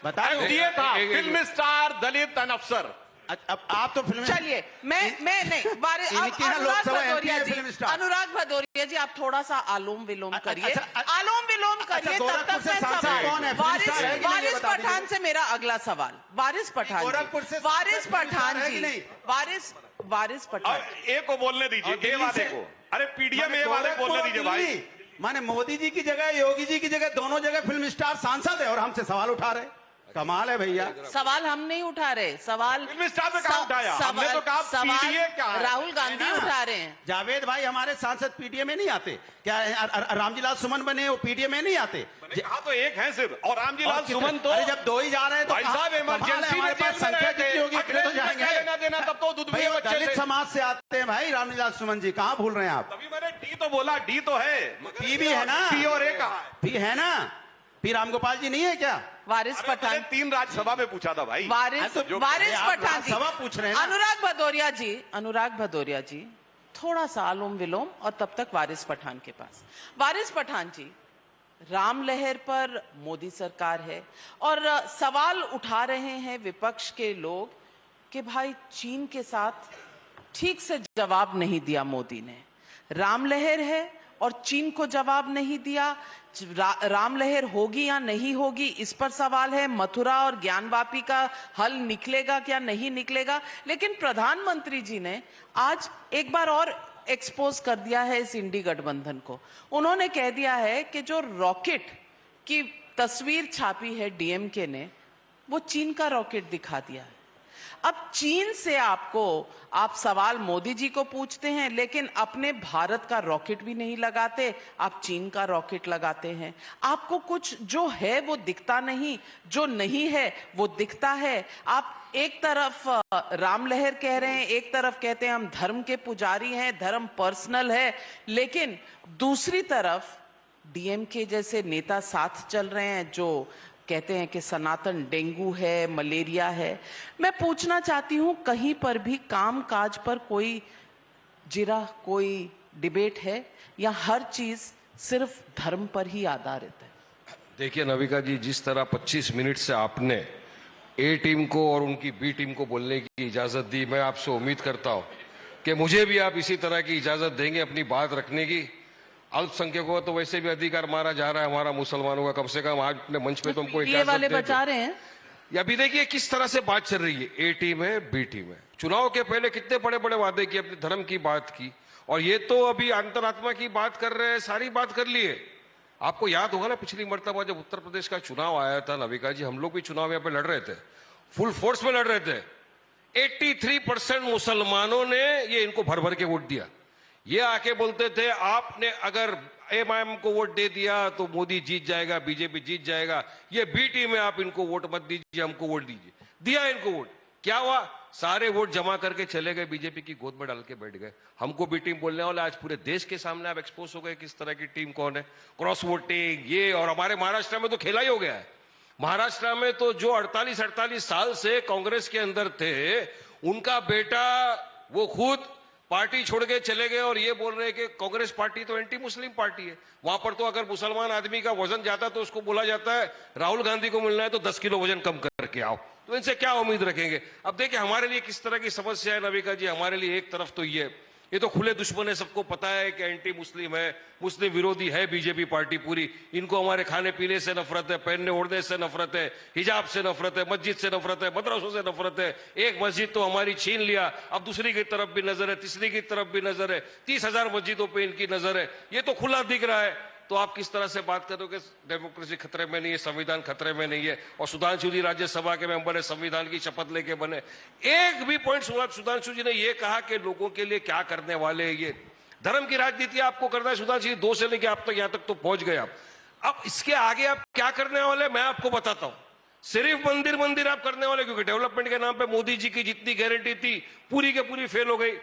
[SPEAKER 2] एफडीए था, फिल्म स्टार, दलित एंड अफसर।
[SPEAKER 3] अब आप तो फिल्म,
[SPEAKER 1] चलिए मैं नहीं अनुराग भदौरिया जी, आप थोड़ा सा आलोम विलोम करिए, आलोम विलोम करिए। तब तक मैं सवाल वारिस पठान से मेरा अगला सवाल, वारिस पठान
[SPEAKER 2] ए को बोलने दीजिए, ए वाले को। अरे पीडीए में ए वाले बोलने दीजिए भाई।
[SPEAKER 3] माने मोदी जी की जगह, योगी जी की जगह, दोनों जगह फिल्म स्टार सांसद है और हमसे सवाल उठा रहे। कमाल है भैया।
[SPEAKER 1] सवाल हम नहीं उठा रहे, सवाल
[SPEAKER 2] फिल्म स्टार में कहां उठाया? हमने तो कहा पीडीए क्या है?
[SPEAKER 1] राहुल गांधी उठा रहे हैं।
[SPEAKER 3] जावेद भाई हमारे सांसद पीडीए में नहीं आते क्या? रामजीलाल सुमन बने वो पीडीए में नहीं आते?
[SPEAKER 2] कहा तो एक है सिर्फ, और रामजीलाल सुमन तो
[SPEAKER 3] जब 2 ही जा रहे हैं तो
[SPEAKER 2] भाई साहब इमरजेंसी में संख्या जितनी होगी तो जाएंगे लेना देना, तब तो दूध पिए बच्चे
[SPEAKER 3] दलित समाज से आते हैं भाई। रामजीलाल सुमन जी कहाँ भूल रहे हैं आप?
[SPEAKER 2] तभी मैंने डी तो बोला, डी तो है,
[SPEAKER 3] पी भी है ना,
[SPEAKER 2] पी और ए कहा?
[SPEAKER 3] पी है ना, पी रामगोपाल जी नहीं है क्या?
[SPEAKER 1] वारिस पठान
[SPEAKER 2] 3 राज्यसभा में पूछा था भाई।
[SPEAKER 1] वारिस पठान जी,
[SPEAKER 3] सभा पूछ रहे हैं।
[SPEAKER 1] अनुराग भदौरिया जी थोड़ा सा आलोम विलोम और तब तक वारिस पठान के पास। वारिस पठान जी, राम लहर पर मोदी सरकार है और सवाल उठा रहे हैं विपक्ष के लोग कि भाई चीन के साथ ठीक से जवाब नहीं दिया मोदी ने। राम लहर है और चीन को जवाब नहीं दिया। राम लहर होगी या नहीं होगी इस पर सवाल है। मथुरा और ज्ञानवापी का हल निकलेगा क्या नहीं निकलेगा। लेकिन प्रधानमंत्री जी ने आज एक बार और एक्सपोज कर दिया है इस इंडी गठबंधन को। उन्होंने कह दिया है कि जो रॉकेट की तस्वीर छापी है डीएमके ने, वो चीन का रॉकेट दिखा दिया है। अब चीन से आप सवाल मोदी जी को पूछते हैं, लेकिन अपने भारत का रॉकेट भी नहीं लगाते, आप चीन का रॉकेट लगाते हैं। आपको कुछ जो है वो दिखता नहीं, जो नहीं है वो दिखता है। आप एक तरफ राम लहर कह रहे हैं, एक तरफ कहते हैं हम धर्म के पुजारी हैं, धर्म पर्सनल है, लेकिन दूसरी तरफ डीएमके जैसे नेता साथ चल रहे हैं जो कहते हैं कि सनातन डेंगू है, मलेरिया है। मैं पूछना चाहती हूं, कहीं पर भी काम काज पर कोई जिरा, कोई डिबेट है या हर चीज सिर्फ धर्म पर ही आधारित है?
[SPEAKER 5] देखिए नविका जी, जिस तरह 25 मिनट से आपने ए टीम को और उनकी बी टीम को बोलने की इजाजत दी, मैं आपसे उम्मीद करता हूं कि मुझे भी आप इसी तरह की इजाजत देंगे अपनी बात रखने की। अल्पसंख्यकों को तो वैसे भी अधिकार मारा जा रहा है, हमारा मुसलमानों का। कम से कम आज अपने मंच पे तुमको
[SPEAKER 1] ये वाले बचा रहे हैं।
[SPEAKER 5] या भी देखिए किस तरह से बात चल रही है, ए टीम है, बी टीम है। चुनाव के पहले कितने बड़े बड़े वादे किए, अपने धर्म की बात की, और ये तो अभी अंतरात्मा की बात कर रहे हैं, सारी बात कर लिए। आपको याद होगा ना पिछली मर्तबा जब उत्तर प्रदेश का चुनाव आया था नविका जी, हम लोग भी चुनाव यहाँ पे लड़ रहे थे, फुल फोर्स में लड़ रहे थे। 83% मुसलमानों ने ये इनको भर भर के वोट दिया। ये आके बोलते थे आपने अगर एमआईएम को वोट दे दिया तो मोदी जीत जाएगा, बीजेपी जीत जाएगा, ये बी टीम में आप इनको वोट मत दीजिए, हमको वोट दीजिए। दिया इनको वोट, क्या हुआ? सारे वोट जमा करके चले गए, बीजेपी की गोद में डाल के बैठ गए। हमको बी टीम बोलने वाले आज पूरे देश के सामने आप एक्सपोज हो गए किस तरह की टीम कौन है। क्रॉस वोटिंग ये, और हमारे महाराष्ट्र में तो खेला ही हो गया है। महाराष्ट्र में तो जो 48 साल से कांग्रेस के अंदर थे, उनका बेटा वो खुद पार्टी छोड़ के चले गए और ये बोल रहे हैं कि कांग्रेस पार्टी तो एंटी मुस्लिम पार्टी है। वहां पर तो अगर मुसलमान आदमी का वजन जाता तो उसको बोला जाता है राहुल गांधी को मिलना है तो 10 किलो वजन कम करके आओ। तो इनसे क्या उम्मीद रखेंगे? अब देखिए हमारे लिए किस तरह की समस्या है नविका जी। हमारे लिए एक तरफ तो ये तो खुले दुश्मन है, सबको पता है कि एंटी मुस्लिम है, मुस्लिम विरोधी है बीजेपी पार्टी पूरी। इनको हमारे खाने पीने से नफरत है, पहनने ओढ़ने से नफरत है, हिजाब से नफरत है, मस्जिद से नफरत है, मदरसों से नफरत है। एक मस्जिद तो हमारी छीन लिया, अब दूसरी की तरफ भी नजर है, तीसरी की तरफ भी नजर है, 30,000 मस्जिदों पर इनकी नजर है। ये तो खुला दिख रहा है। तो आप किस तरह से बात करोगे डेमोक्रेसी खतरे में नहीं है, संविधान खतरे में नहीं है? और सुधांशु जी राज्यसभा के मेंबर है, संविधान की शपथ लेके बने। एक भी पॉइंट सुधांशु जी ने ये कहा कि लोगों के लिए क्या करने वाले हैं। ये धर्म की राजनीति आपको करना है सुधांशु जी, 2 से लेके आप तक यहां तक तो पहुंच गए आप। अब इसके आगे आप क्या करने वाले मैं आपको बताता हूं। सिर्फ मंदिर आप करने वाले, क्योंकि डेवलपमेंट के नाम पे मोदी जी की जितनी गारंटी थी पूरी के पूरी फेल हो गई।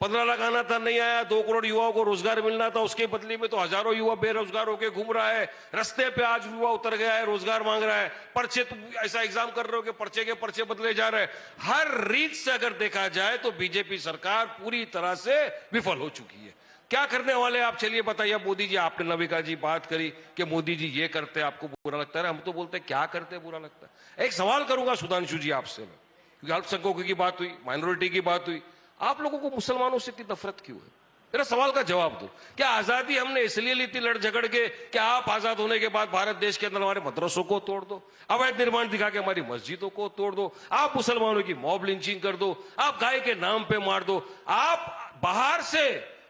[SPEAKER 5] 15 लाख आना था, नहीं आया। 2 करोड़ युवाओं को रोजगार मिलना था, उसके बदले में तो हजारों युवा बेरोजगार होकर घूम रहा है। रास्ते पे आज युवा उतर गया है, रोजगार मांग रहा है। पर्चे तो ऐसा एग्जाम कर रहे हो कि पर्चे के पर्चे बदले जा रहे हैं। हर रीत से अगर देखा जाए तो बीजेपी सरकार पूरी तरह से विफल हो चुकी है। क्या करने वाले आप चलिए बताइए। मोदी जी, आपने नविका जी बात करी कि मोदी जी ये करते आपको बुरा लगता है, हम तो बोलते क्या करते बुरा लगता है। एक सवाल करूंगा सुधांशु जी आपसे, क्योंकि अल्पसंख्यकों की बात हुई, माइनॉरिटी की बात हुई, आप लोगों को मुसलमानों से इतनी नफरत क्यों है? मेरा सवाल का जवाब दो। क्या आजादी हमने इसलिए ली थी लड़ झगड़ के? क्या आप आजाद होने के बाद भारत देश के अंदर हमारे मदरसों को तोड़ दो, अवैध निर्माण दिखा के हमारी मस्जिदों को तोड़ दो, आप मुसलमानों की मॉब लिंचिंग कर दो, आप गाय के नाम पे मार दो, आप बाहर से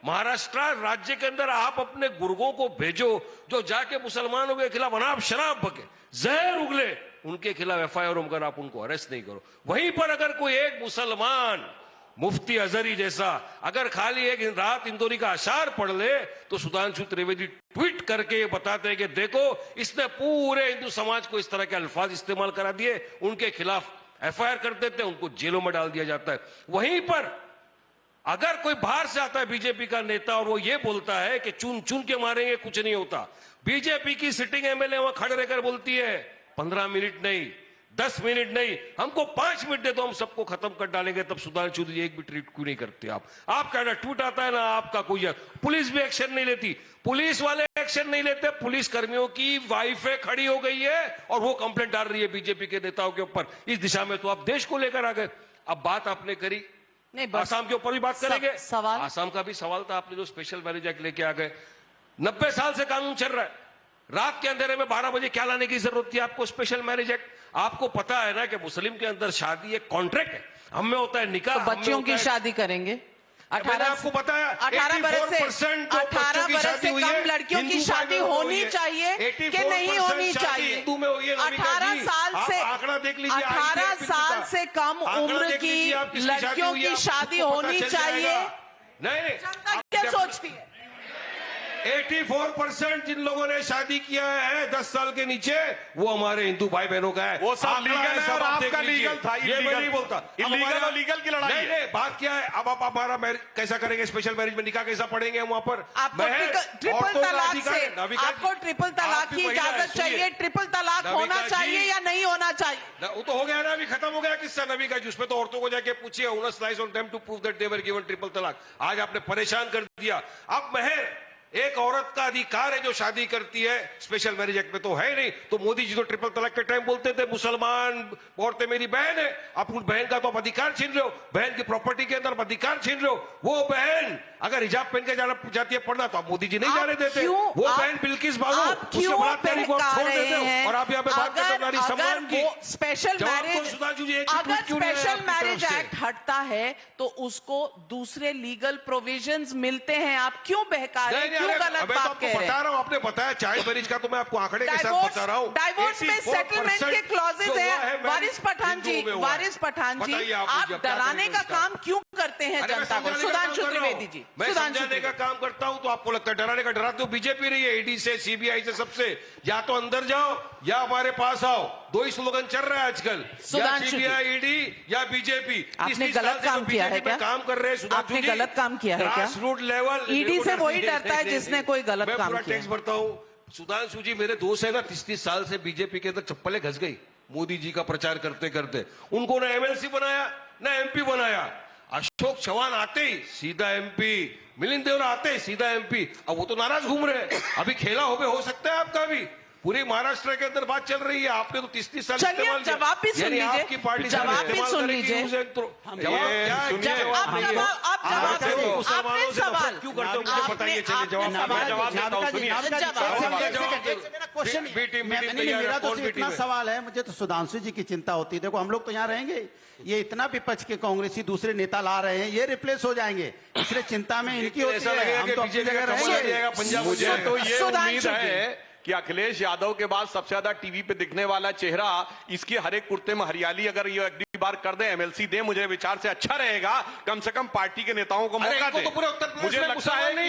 [SPEAKER 5] महाराष्ट्र राज्य के अंदर आप अपने गुर्गों को भेजो जो जाके मुसलमानों के खिलाफ अनाप शराब बके, जहर उगले, उनके खिलाफ एफआईआर होकर आप उनको अरेस्ट नहीं करो। वहीं पर अगर कोई एक मुसलमान मुफ्ती अजहरी जैसा अगर खाली एक रात इंदौरी का अशार पढ़ ले तो सुधांशु त्रिवेदी ट्वीट करके ये बताते हैं कि देखो इसने पूरे हिंदू समाज को इस तरह के अल्फाज इस्तेमाल करा दिए, उनके खिलाफ एफआईआर कर देते हैं, उनको जेलों में डाल दिया जाता है। वहीं पर अगर कोई बाहर से आता है बीजेपी का नेता और वो ये बोलता है कि चुन चुन के मारेंगे, कुछ नहीं होता। बीजेपी की सिटिंग एमएलए वहां खड़े रहकर बोलती है 15 मिनट नहीं, 10 मिनट नहीं, हमको 5 मिनट दे दो, हम सबको खत्म कर डालेंगे। तब सुधांशु जी एक भी ट्वीट क्यों नहीं करते आप? आपका ना ट्वीट आता है ना आपका कोई, पुलिस भी एक्शन नहीं लेती, पुलिस वाले एक्शन नहीं लेते। पुलिस कर्मियों की वाइफें खड़ी हो गई है और वो कंप्लेंट डाल रही है बीजेपी के नेताओं के ऊपर। इस दिशा में तो आप देश को लेकर आ गए। अब बात आपने करी नहीं, आसाम के ऊपर भी बात करेंगे।
[SPEAKER 1] सवाल
[SPEAKER 5] आसाम का भी सवाल था, आपने जो स्पेशल मैरिज एक्ट लेके आ गए। 90 साल से कानून चल रहा है। रात के अंधेरे में 12 बजे क्या लाने की जरूरत थी आपको स्पेशल मैरिज एक्ट? आपको पता है ना कि मुस्लिम के अंदर शादी एक कॉन्ट्रैक्ट है, हम में होता है निकाह,
[SPEAKER 1] तो बच्चियों की शादी करेंगे।
[SPEAKER 5] 18 आपको बताया
[SPEAKER 1] 18 बरस से 18 बरस से कम लड़कियों की शादी होनी चाहिए कि नहीं होनी चाहिए?
[SPEAKER 5] हिंदू में हुई है
[SPEAKER 1] 18 साल से
[SPEAKER 5] आंकड़ा देख लीजिए,
[SPEAKER 1] 18 साल से कम उम्र की लड़कियों की शादी होनी चाहिए।
[SPEAKER 5] नहीं,
[SPEAKER 1] जनता क्या सोचती है?
[SPEAKER 5] 84% जिन लोगों ने शादी किया है 10 साल के नीचे, वो हमारे हिंदू भाई बहनों का है।
[SPEAKER 2] वो सब लीगल है और आपका लीगल था।
[SPEAKER 5] ये मैं नहीं बोलता,
[SPEAKER 2] इलीगल और लीगल की लड़ाई है।
[SPEAKER 5] नहीं, बात क्या है, अब आप हमारा कैसा करेंगे? स्पेशल मैरिज में निकाह कैसा पढ़ेंगे वहां पर?
[SPEAKER 1] आपको ट्रिपल तलाक से, आपको ट्रिपल तलाक की इजाजत चाहिए? ट्रिपल तलाक होना चाहिए या नहीं होना चाहिए?
[SPEAKER 5] वो तो हो गया ना, अभी खत्म हो गया किस्सा नबी का, जिसमें तो औरतों को जाके पूछिए उनस lies on them to prove that they were given triple talaq. आज आपने परेशान कर दिया। अब महर एक औरत का अधिकार है जो शादी करती है, स्पेशल मैरिज एक्ट में तो है नहीं। तो मोदी जी तो ट्रिपल तलाक के टाइम बोलते थे मुसलमान औरतें मेरी बहन है, आप उस बहन का तो आप अधिकार छीन रहे हो, बहन की प्रॉपर्टी के अंदर आप अधिकार छीन रहे हो। वो बहन अगर हिजाब पहन के जाती है पढ़ना, तो आप मोदी जी नहीं जाने देते। वो बहन बिल्किस बानो उसके बलात्कारी को आप छोड़ देते हो, और आप यहाँ पे बात करते हो नारी सम्मान की।
[SPEAKER 1] स्पेशल मैरिज, अगर स्पेशल मैरिज एक्ट हटता है तो उसको दूसरे लीगल प्रोविजंस मिलते हैं। आप क्यों बहका रहे हैं? क्यों गलत बात कह रहे हैं?
[SPEAKER 5] बता रहा हूं, आपने बताया चाइल्ड मैरिज का, तो मैं आपको आंकड़े के साथ बता रहा हूं।
[SPEAKER 1] डाइवोर्स में सेटलमेंट के क्लॉजेज हैं। वारिस पठान जी, आप डराने का काम क्यों करते हैं जनता को? सुधांशु त्रिवेदी जी,
[SPEAKER 5] मैं समझाने का काम करता हूं, तो आपको लगता है डराने का? डराते हो बीजेपी रही है, ईडी से, सीबीआई से, सबसे। या तो अंदर जाओ या हमारे पास आओ, दो ही स्लोगन चल रहा है आजकल, या सीबीआई, ईडी या बीजेपी।
[SPEAKER 1] आपने गलत काम किया है क्या?
[SPEAKER 5] काम कर रहे हैं,
[SPEAKER 1] आपने गलत काम किया है क्या?
[SPEAKER 5] ग्रास रूट लेवल
[SPEAKER 1] ईडी से वही डरता है जिसने कोई गलत काम किया।
[SPEAKER 5] टैक्स भरता हूं। सुधांशु जी मेरे दोस्त है ना, 30 साल से बीजेपी के अंदर चप्पलें घस गई मोदी जी का प्रचार करते करते। उनको ना एमएलसी बनाया ना एमपी बनाया। अशोक चौहान आते ही सीधा एमपी, मिलिंद देवरा आते ही सीधा एमपी। अब वो तो नाराज घूम रहे हैं। अभी खेला हो सकता है आपका भी। पूरे महाराष्ट्र के अंदर बात चल रही है, आपने तो 30 साल
[SPEAKER 1] चलिए जवाब भी सुन लीजिए,
[SPEAKER 5] आपकी पार्टी
[SPEAKER 1] जवाब भी सुन लीजिए। आपने सवाल
[SPEAKER 5] क्यों करते हो मुझे बताइए। चलिए
[SPEAKER 3] मेरा तो सिर्फ इतना सवाल है, मुझे तो सुधांशु जी की चिंता होती है। देखो हम लोग तो यहाँ रहेंगे, ये इतना विपक्ष के कांग्रेसी दूसरे नेता ला रहे हैं, ये रिप्लेस हो जाएंगे, इसलिए चिंता में इनकी होती है। हम तो अपनी जगह रहेंगे।
[SPEAKER 2] मुझे तो ये उम्मीद है कि अखिलेश यादव के बाद सबसे ज्यादा टीवी पे दिखने वाला चेहरा, इसकी हर एक कुर्ते में हरियाली अगर ये अगली बार कर दे, एमएलसी दे, मुझे विचार से अच्छा रहेगा। कम से कम पार्टी के नेताओं को मौका दे। मुझे लगता है कि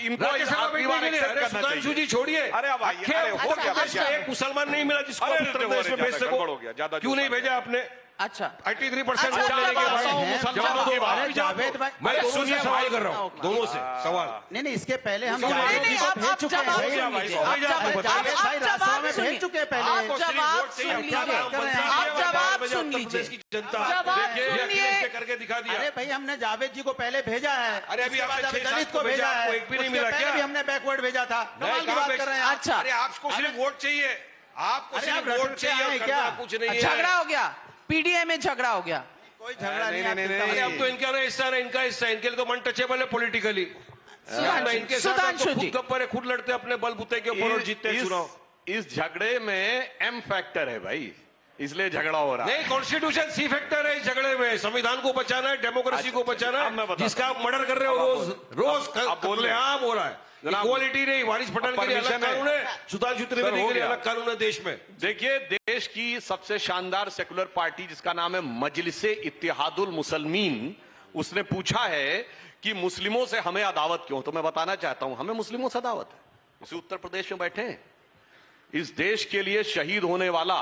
[SPEAKER 2] इनको अगली बार एक्सेप्ट करना चाहिए।
[SPEAKER 5] जी छोड़िए,
[SPEAKER 2] अरे भाई हो गया,
[SPEAKER 5] एक मुसलमान नहीं मिला जिसको उत्तर प्रदेश में भेज सको। क्यों नहीं भेजा आपने?
[SPEAKER 1] अच्छा
[SPEAKER 5] 83% वोट लेने के बाद जावेद भाई, मैं दोनों से सवाल कर रहा हूँ, दोनों से सवाल।
[SPEAKER 3] नहीं, इसके पहले हम जावेद जी को भेज चुके हैं। जावेद भाई रास्ता में भेज चुके हैं पहले।
[SPEAKER 1] जवाब सुन लीजिए, आप जवाब सुन लीजिए, जवाब सुनिए
[SPEAKER 5] करके दिखा दिया।
[SPEAKER 3] अरे भाई हमने जावेद जी को पहले भेजा है।
[SPEAKER 5] अरे अभी आपने
[SPEAKER 3] दलित को भेजा है,
[SPEAKER 5] एक भी नहीं मिला क्या?
[SPEAKER 3] भी हमने बैकवर्ड भेजा था। कमाल की बात कर रहे हैं।
[SPEAKER 1] अच्छा,
[SPEAKER 5] अरे आपको सिर्फ वोट चाहिए, आपको सिर्फ वोट चाहिए, क्या कुछ नहीं है।
[SPEAKER 1] झगड़ा हो गया, पीडीए में झगड़ा हो गया।
[SPEAKER 3] कोई झगड़ा नहीं।
[SPEAKER 5] अरे अब तो इनका हिस्सा है, इनका हिस्सा, इनके लिए तो अनटचेबल है पॉलिटिकली। इनके साथ खुद गप्पर है, खुद लड़ते अपने बलबूते के ऊपर और जीतते हैं चुनाव।
[SPEAKER 2] इस झगड़े में एम फैक्टर है भाई, इसलिए झगड़ा हो रहा है।
[SPEAKER 5] नहीं, कॉन्स्टिट्यूशन सी फैक्टर है इस झगड़े में। संविधान को बचाना है, डेमोक्रेसी को बचाना है, जिसका आप मर्डर कर रहे हो रोज कत्लेआम हो रहा है। इक्वालिटी नहीं, वारिस पठान के लिए अलग कानून है, सुधांशु त्रिवेदी के लिए अलग कानून है देश में।
[SPEAKER 2] देखिए, देश की सबसे शानदार सेकुलर पार्टी जिसका नाम है मजलिसे इत्तेहादुल मुसलमीन, उसने पूछा है कि मुस्लिमों से हमें अदावत क्यों? तो मैं बताना चाहता हूं, हमें मुस्लिमों से अदावत है। इसी उत्तर प्रदेश में बैठे हैं, इस देश के लिए शहीद होने वाला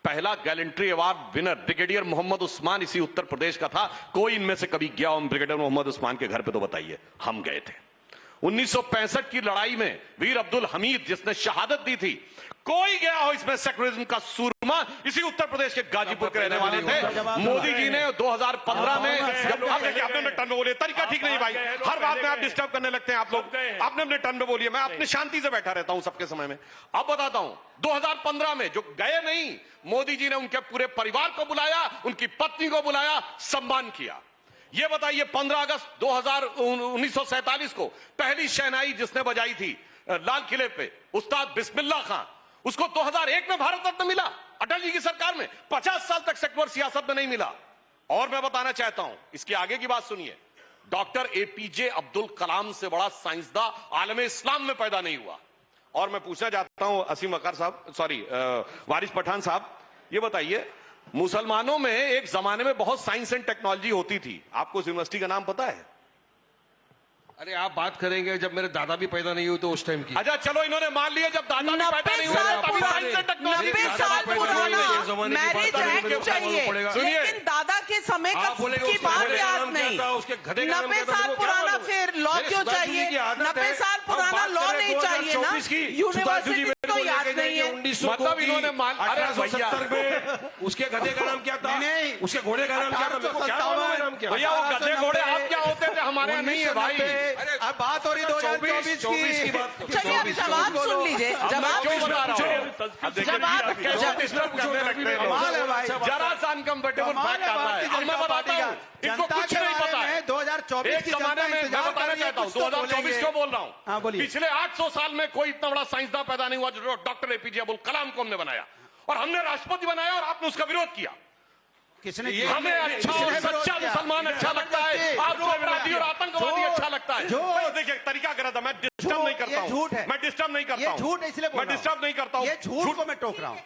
[SPEAKER 2] पहला gallantry award winner brigadier Mohammad Usman इसी उत्तर प्रदेश का था। कोई इनमें से कभी गया हो ब्रिगेडियर मोहम्मद उस्मान के घर पे? तो बताइए। हम गए थे। 1965 की लड़ाई में वीर अब्दुल हमीद जिसने शहादत दी थी, कोई गया हो इसमें सेकुलरिज्म का सूरमा? इसी उत्तर प्रदेश के गाजीपुर के रहने वाले थे। मोदी जी ने 2015 में, आपने अपने टर्न में बोलिए, तरीका ठीक नहीं भाई, हर बात में आप डिस्टर्ब करने लगते हैं आप लोग। आपने अपने टर्न में बोलिए, मैं अपनी शांति से बैठा रहता हूं सबके समय में। अब बताता हूं, 2015 में जो गए नहीं, मोदी जी ने उनके पूरे परिवार को बुलाया, उनकी पत्नी को बुलाया, सम्मान किया। ये बताइए 15 अगस्त 1947 को पहली शहनाई जिसने बजाई थी लाल किले पे, उस्ताद बिस्मिल्लाह खां, उसको 2001 में भारत रत्न मिला अटल जी की सरकार में। 50 साल तक सेक्युलर सियासत में नहीं मिला। और मैं बताना चाहता हूं, इसके आगे की बात सुनिए, डॉक्टर एपीजे अब्दुल कलाम से बड़ा साइंसदान आलम इस्लाम में पैदा नहीं हुआ। और मैं पूछना चाहता हूं असीम अकर साहब, सॉरी वारिस पठान साहब, ये बताइए मुसलमानों में एक जमाने में बहुत साइंस एंड टेक्नोलॉजी होती थी, आपको उस यूनिवर्सिटी का नाम पता है?
[SPEAKER 5] अरे आप बात करेंगे जब मेरे दादा भी पैदा नहीं हुए तो उस टाइम की।
[SPEAKER 2] अच्छा चलो, इन्होंने मान लिया जब दादा भी पैदा नहीं हुए तभी साइंस एंड टेक्नोलॉजी।
[SPEAKER 1] 90 साल पुराना मैरिज एक्ट चाहिए, लेकिन दादा के समय की बात याद नहीं। 90 साल पुराना फिर लॉ क्यों चाहिए? 90 साल पुराना लॉ नहीं चाहिए ना, यूनिवर्सिटी तो याद नहीं है।
[SPEAKER 2] मतलब इन्होंने मान, अरे
[SPEAKER 5] 1870 में उसके गधे का नाम क्या था?
[SPEAKER 3] नहीं,
[SPEAKER 5] उसके घोड़े का नाम क्या था? मेरे को क्या मालूम है नाम क्या?
[SPEAKER 2] भैया वो गधे घोड़े आप क्या होते थे, हमारे यहाँ नहीं है भाई।
[SPEAKER 3] अब बात हो रही 2024 की
[SPEAKER 5] बात।
[SPEAKER 1] चलिए अब जवाब सुन लीजिए, जवाब
[SPEAKER 2] क्यों बता रहा हूँ?
[SPEAKER 1] जवाब
[SPEAKER 2] कैसे डिस्टर्ब करने लगते हैं
[SPEAKER 3] कमाल है भाई।
[SPEAKER 2] लोग? जरा सा अनकंफर्टेबल फैक्ट आता है। अब मैं बताता हूँ, इनको कुछ नहीं पता है।
[SPEAKER 3] 2024
[SPEAKER 2] एक
[SPEAKER 3] की
[SPEAKER 2] जमाने
[SPEAKER 3] जनता
[SPEAKER 2] में मैं
[SPEAKER 3] इंतजार
[SPEAKER 2] बताना
[SPEAKER 3] कर रही है,
[SPEAKER 2] चाहता हूँ,
[SPEAKER 3] कुछ तो
[SPEAKER 2] 2024
[SPEAKER 3] बोलेंगे।
[SPEAKER 2] क्यों बोल रहा हूँ?
[SPEAKER 3] हाँ, बोलिए।
[SPEAKER 2] पिछले 800 साल में कोई इतना बड़ा साइंसदान पैदा नहीं हुआ जो डॉक्टर एपीजे अब्दुल कलाम को हमने बनाया, और हमने राष्ट्रपति बनाया और आपने उसका विरोध किया।
[SPEAKER 3] किसने
[SPEAKER 2] हमें अच्छा और सच्चा मुसलमान अच्छा लगता है, आपको अपराधी और आतंकवादी अच्छा लगता है। भाई देखिए तरीका गलत है, मैं डिस्टर्ब नहीं करता हूं,
[SPEAKER 3] झूठ है,
[SPEAKER 2] मैं डिस्टर्ब नहीं करता
[SPEAKER 3] ये
[SPEAKER 2] हूं,
[SPEAKER 3] झूठ है, इसलिए बोल
[SPEAKER 2] मैं
[SPEAKER 3] रहा हूं।
[SPEAKER 2] डिस्टर्ब नहीं करता हूं।
[SPEAKER 3] ये झूठ को मैं टोक रहा हूँ।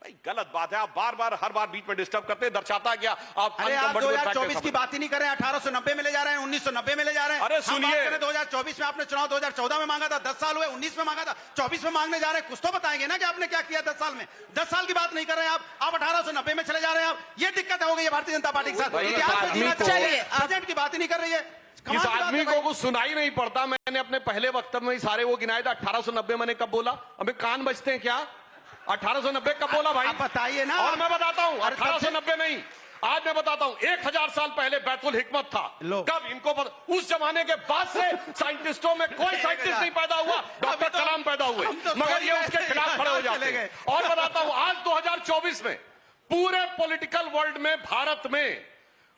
[SPEAKER 2] भाई गलत बात है, आप बार बार हर बार बीच में डिस्टर्ब करते हैं, दर्शाता है क्या आप
[SPEAKER 3] अरे आप
[SPEAKER 2] uncomfortable fact
[SPEAKER 3] 2024 की
[SPEAKER 2] समझ-
[SPEAKER 3] बात ही नहीं कर रहे हैं, 1890 में ले जा रहे हैं, 1990 में ले जा रहे हैं।
[SPEAKER 2] अरे
[SPEAKER 3] हम
[SPEAKER 2] सुनिए।
[SPEAKER 3] बात करें 2024 में, आपने चुनाव 2014 में मांगा था, 10 साल हुए, 19 में मांगा था, 24 में मांगने जा रहे हैं। कुछ तो बताएंगे ना कि आपने क्या किया 10 साल में। 10 साल की बात नहीं कर रहे हैं आप 1890 में चले जा रहे हैं। आप ये दिक्कत हो गई है भारतीय जनता पार्टी के साथ।
[SPEAKER 2] भाई,
[SPEAKER 3] इतिहास में जीना
[SPEAKER 2] आदमी
[SPEAKER 3] चाहिए,
[SPEAKER 1] को-
[SPEAKER 3] प्रेजेंट की बात ही नहीं कर रही है।
[SPEAKER 2] इस आदमी को कुछ सुनाई नहीं पड़ता। मैंने अपने पहले वक्तव्य में ही सारे वो गिनाए थे। 1890 मैंने कब बोला? हमें कान बजते हैं क्या? 1890 कब बोला भाई?
[SPEAKER 3] आप बताइए ना।
[SPEAKER 2] और मैं बताता हूं,
[SPEAKER 3] अरे तब से-
[SPEAKER 2] 1890 नहीं, आज मैं बताता हूं, 1000 साल पहले बैतुल हिकमत था।
[SPEAKER 3] लो।
[SPEAKER 2] कब इनको उस जमाने के बाद से साइंटिस्टों में कोई साइंटिस्ट नहीं पैदा हुआ, डॉक्टर कलाम पैदा हुए, मगर ये उसके खिलाफ खड़े हो जाते हैं। और बताता हूं, आज 2024 में पूरे पॉलिटिकल वर्ल्ड में, भारत में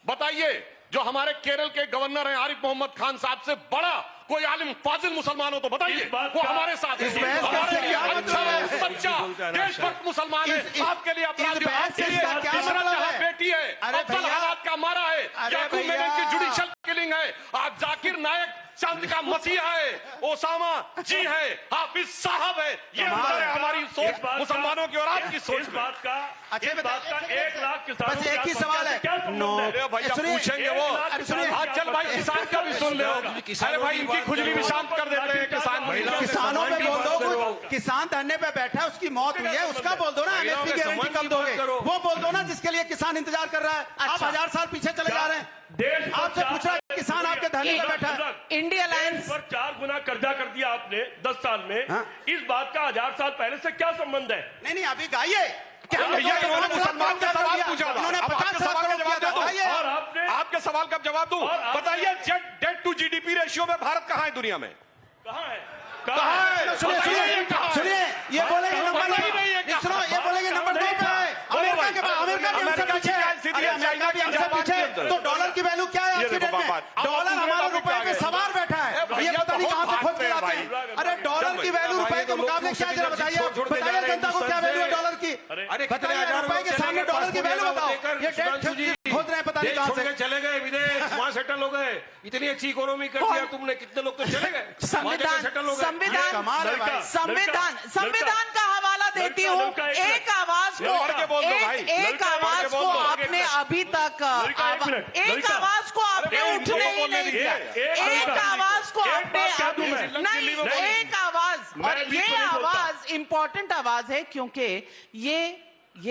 [SPEAKER 2] बताइए, जो हमारे केरल के गवर्नर हैं आरिफ मोहम्मद खान साहब से बड़ा कोई आलिम फाजिल मुसलमान हो तो बताइए, वो हमारे साथ है।
[SPEAKER 3] बहस का
[SPEAKER 2] हमारे लिए
[SPEAKER 3] क्या
[SPEAKER 2] अच्छा
[SPEAKER 3] मतलब है?
[SPEAKER 2] सच्चा देशभक्त मुसलमान है, आपके लिए अपराधी,
[SPEAKER 3] बहस
[SPEAKER 2] आपके लिए
[SPEAKER 3] का क्या
[SPEAKER 2] इशरत
[SPEAKER 3] मतलब
[SPEAKER 2] जहां
[SPEAKER 3] है?
[SPEAKER 2] बेटी है,
[SPEAKER 3] अरे
[SPEAKER 2] अफजल
[SPEAKER 3] भैया।
[SPEAKER 2] हालात का मारा है,
[SPEAKER 3] अरे
[SPEAKER 2] याकूब
[SPEAKER 3] भैया।
[SPEAKER 2] मेनन की जुडिशियल किलिंग है, आज जाकिर नायक चांद का मसीहा है, ओसामा जी है, हाफिज साहब है। ये अंतर है हमारी सोच मुसलमानों की और आपकी सोच
[SPEAKER 4] इस
[SPEAKER 2] में।
[SPEAKER 4] बात का
[SPEAKER 3] अच्छा,
[SPEAKER 4] इस बात का 1 लाख किसानों
[SPEAKER 3] बस
[SPEAKER 4] के
[SPEAKER 3] एक ही
[SPEAKER 4] आत्महत्या
[SPEAKER 3] सवाल
[SPEAKER 4] से
[SPEAKER 3] है।
[SPEAKER 4] क्या संबंध
[SPEAKER 3] नो।
[SPEAKER 4] है?
[SPEAKER 2] अरे भैया
[SPEAKER 3] सुनिए,
[SPEAKER 2] पूछेंगे वो।
[SPEAKER 3] अरे सुनिए,
[SPEAKER 2] आज चल भाई किसान का भी सुन ले। अरे भाई इनकी खुजली भी शांत कर देते हैं किसान।
[SPEAKER 3] किसानों पे बोल दो, किसान धरने पे बैठा है, उसकी मौत हुई है, उसका बोल दो ना।
[SPEAKER 5] महिलाओं
[SPEAKER 3] एमएसपी
[SPEAKER 5] के
[SPEAKER 3] गारंटी
[SPEAKER 5] सम्मान
[SPEAKER 3] कब
[SPEAKER 5] की
[SPEAKER 3] दोगे?
[SPEAKER 5] बात करो।
[SPEAKER 3] वो बोल दो ना जिसके लिए किसान इंतजार कर रहा है। आप
[SPEAKER 1] अच्छा।
[SPEAKER 3] 1000 साल पीछे चले जा रहे हैं।
[SPEAKER 4] देश पर
[SPEAKER 3] आपसे पूछ रहा है
[SPEAKER 4] चार-
[SPEAKER 3] किसान आपके धरने पे बैठा है।
[SPEAKER 1] इंडिया
[SPEAKER 4] देश
[SPEAKER 1] अलायंस
[SPEAKER 4] पर 4 गुना कर्जा कर दिया आपने 10 साल में।
[SPEAKER 3] हाँ।
[SPEAKER 4] इस बात का 1000 साल पहले से क्या संबंध है?
[SPEAKER 3] नहीं नहीं, अभी गाइए। क्या
[SPEAKER 2] भैया इन्होंने मुसलमान का सवाल पूछा था,
[SPEAKER 3] इन्होंने
[SPEAKER 2] अब
[SPEAKER 3] 50
[SPEAKER 2] आपके सवाल का जवाब दे दो।
[SPEAKER 3] गाइए।
[SPEAKER 4] और आपने
[SPEAKER 2] आपके सवाल का जवाब दूं?
[SPEAKER 4] और आपने-
[SPEAKER 2] बताइए डेट टू जीडीपी रेशियो में भारत कहां है दुनिया में?
[SPEAKER 4] कहाँ है?
[SPEAKER 2] कहां है?
[SPEAKER 3] सुनिए
[SPEAKER 2] बताइए ये कहां है?
[SPEAKER 3] सुनिए, ये बोलेंगे नंबर
[SPEAKER 2] पता ही नहीं है क्या?
[SPEAKER 3] सुनो, ये बोलेंगे नंबर 2 पे है। अमेरिका के अमेरिका भी हमसे पीछे है। अरे अमेरिका भी हमसे पीछे है। तो डॉलर की वैल्यू क्या है आज
[SPEAKER 2] ये
[SPEAKER 3] की
[SPEAKER 2] देखो
[SPEAKER 3] डेट में?
[SPEAKER 2] बात, अब
[SPEAKER 3] डॉलर
[SPEAKER 2] दूसरे
[SPEAKER 3] हमारे
[SPEAKER 2] टॉपिक
[SPEAKER 3] रुपए
[SPEAKER 2] पे
[SPEAKER 3] पे
[SPEAKER 2] आ गए।
[SPEAKER 3] सवार बैठा है।
[SPEAKER 2] भैया
[SPEAKER 3] ये पता नहीं कहां से
[SPEAKER 2] बहुत
[SPEAKER 3] खोज के लाते
[SPEAKER 2] भागते
[SPEAKER 3] हैं।
[SPEAKER 2] हैं
[SPEAKER 3] अरे डॉलर की वैल्यू रुपए के मुकाबले क्या है जरा बताइए। बताइए जनता को क्या वैल्यू है डॉलर की?
[SPEAKER 5] अरे
[SPEAKER 3] बताइए रुपए के सामने डॉलर की वैल्यू बताओ। ये डेट खोज रहे हैं पता नहीं कहां से।
[SPEAKER 5] चले गए विदेश, वहां सेटल हो गए। इतनी अच्छी इकोनॉमी कर दिया तुमने, कितने लोग तो चले गए,
[SPEAKER 1] संविधान
[SPEAKER 5] सेटल हो गए।
[SPEAKER 1] संविधान
[SPEAKER 3] कमाल है भाई।
[SPEAKER 1] संविधान का हवाला देती हूँ। एक आवाज को
[SPEAKER 2] लड़का के बोल दो भाई।
[SPEAKER 1] एक
[SPEAKER 2] लड़का
[SPEAKER 1] आवाज
[SPEAKER 2] के
[SPEAKER 1] को
[SPEAKER 2] बोल दो।
[SPEAKER 1] आपने अभी तक
[SPEAKER 4] लड़का, एक मिनट,
[SPEAKER 1] एक
[SPEAKER 4] लड़का।
[SPEAKER 1] आवाज को आपने
[SPEAKER 2] अरे
[SPEAKER 1] उठने ही
[SPEAKER 2] बोलने
[SPEAKER 1] नहीं
[SPEAKER 2] नहीं
[SPEAKER 1] दिया।
[SPEAKER 2] दिया।
[SPEAKER 1] एक
[SPEAKER 4] लड़का।
[SPEAKER 1] आवाज को
[SPEAKER 4] एक
[SPEAKER 1] आपने
[SPEAKER 4] बात कह दूं मैं।
[SPEAKER 1] नहीं, एक आवाज, और
[SPEAKER 4] मैं बीच
[SPEAKER 1] ये
[SPEAKER 4] में नहीं बोलता।
[SPEAKER 1] आवाज इंपॉर्टेंट आवाज है क्योंकि ये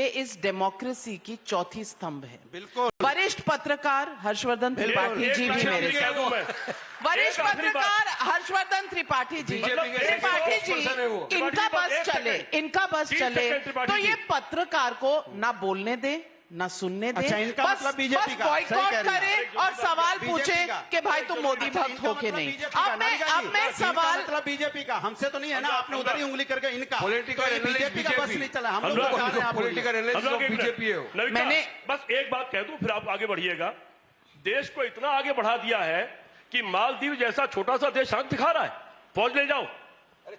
[SPEAKER 1] इस डेमोक्रेसी की चौथी स्तंभ है।
[SPEAKER 3] बिल्कुल।
[SPEAKER 1] वरिष्ठ पत्रकार हर्षवर्धन त्रिपाठी जी भी मेरे
[SPEAKER 4] कह
[SPEAKER 1] साथ,
[SPEAKER 4] दूं मैं।
[SPEAKER 1] वरिष्ठ
[SPEAKER 4] एक आखिरी बात।
[SPEAKER 1] पत्रकार हर्षवर्धन त्रिपाठी जी,
[SPEAKER 5] बीजेपी के
[SPEAKER 1] त्रिपाठी
[SPEAKER 5] सेक्रेटरी
[SPEAKER 1] जी,
[SPEAKER 5] पर्सन है वो।
[SPEAKER 1] इनका
[SPEAKER 4] त्रिपाठी
[SPEAKER 1] बस
[SPEAKER 4] एक
[SPEAKER 1] चले,
[SPEAKER 4] सेकंड।
[SPEAKER 1] इनका बस
[SPEAKER 4] 30
[SPEAKER 1] चले
[SPEAKER 4] सेकंड त्रिपाठी
[SPEAKER 1] तो
[SPEAKER 4] जी।
[SPEAKER 1] ये पत्रकार को ना बोलने दे ना सुनने दे,
[SPEAKER 3] अच्छा, इनका
[SPEAKER 1] बस
[SPEAKER 3] मतलब बीजेपी का। सही
[SPEAKER 1] बॉयकॉट
[SPEAKER 3] कह रही
[SPEAKER 1] करे
[SPEAKER 3] हैं।
[SPEAKER 1] और सवाल
[SPEAKER 3] बीजेपी
[SPEAKER 1] पूछे
[SPEAKER 3] का।
[SPEAKER 1] कि भाई तुम मोदी
[SPEAKER 3] अच्छा,
[SPEAKER 1] भक्त
[SPEAKER 3] इनका
[SPEAKER 1] हो के
[SPEAKER 3] मतलब
[SPEAKER 1] नहीं।
[SPEAKER 3] बीजेपी का,
[SPEAKER 1] अब मैं
[SPEAKER 3] इनका
[SPEAKER 1] सवाल,
[SPEAKER 3] मतलब बीजेपी का, हमसे तो नहीं है ना। आपने उधर ही उंगली करके इनका
[SPEAKER 5] Political
[SPEAKER 3] तो ये
[SPEAKER 5] analyst
[SPEAKER 3] बीजेपी का बस
[SPEAKER 5] बीजेपी।
[SPEAKER 3] नहीं चला। हम लोग
[SPEAKER 4] अनुराग,
[SPEAKER 3] बता रहे हैं आप
[SPEAKER 5] पॉलिटिकल
[SPEAKER 3] बोलिए।
[SPEAKER 5] एनालिस्ट
[SPEAKER 4] अनुराग, एक मिनट।
[SPEAKER 5] बीजेपी है वो।
[SPEAKER 4] लड़का,
[SPEAKER 1] मैंने-
[SPEAKER 4] बस एक बात कह दूं फिर आप आगे बढ़िएगा। देश को इतना आगे बढ़ा दिया है कि मालदीव जैसा छोटा सा देश आंख दिखा रहा है, फौज ले जाओ।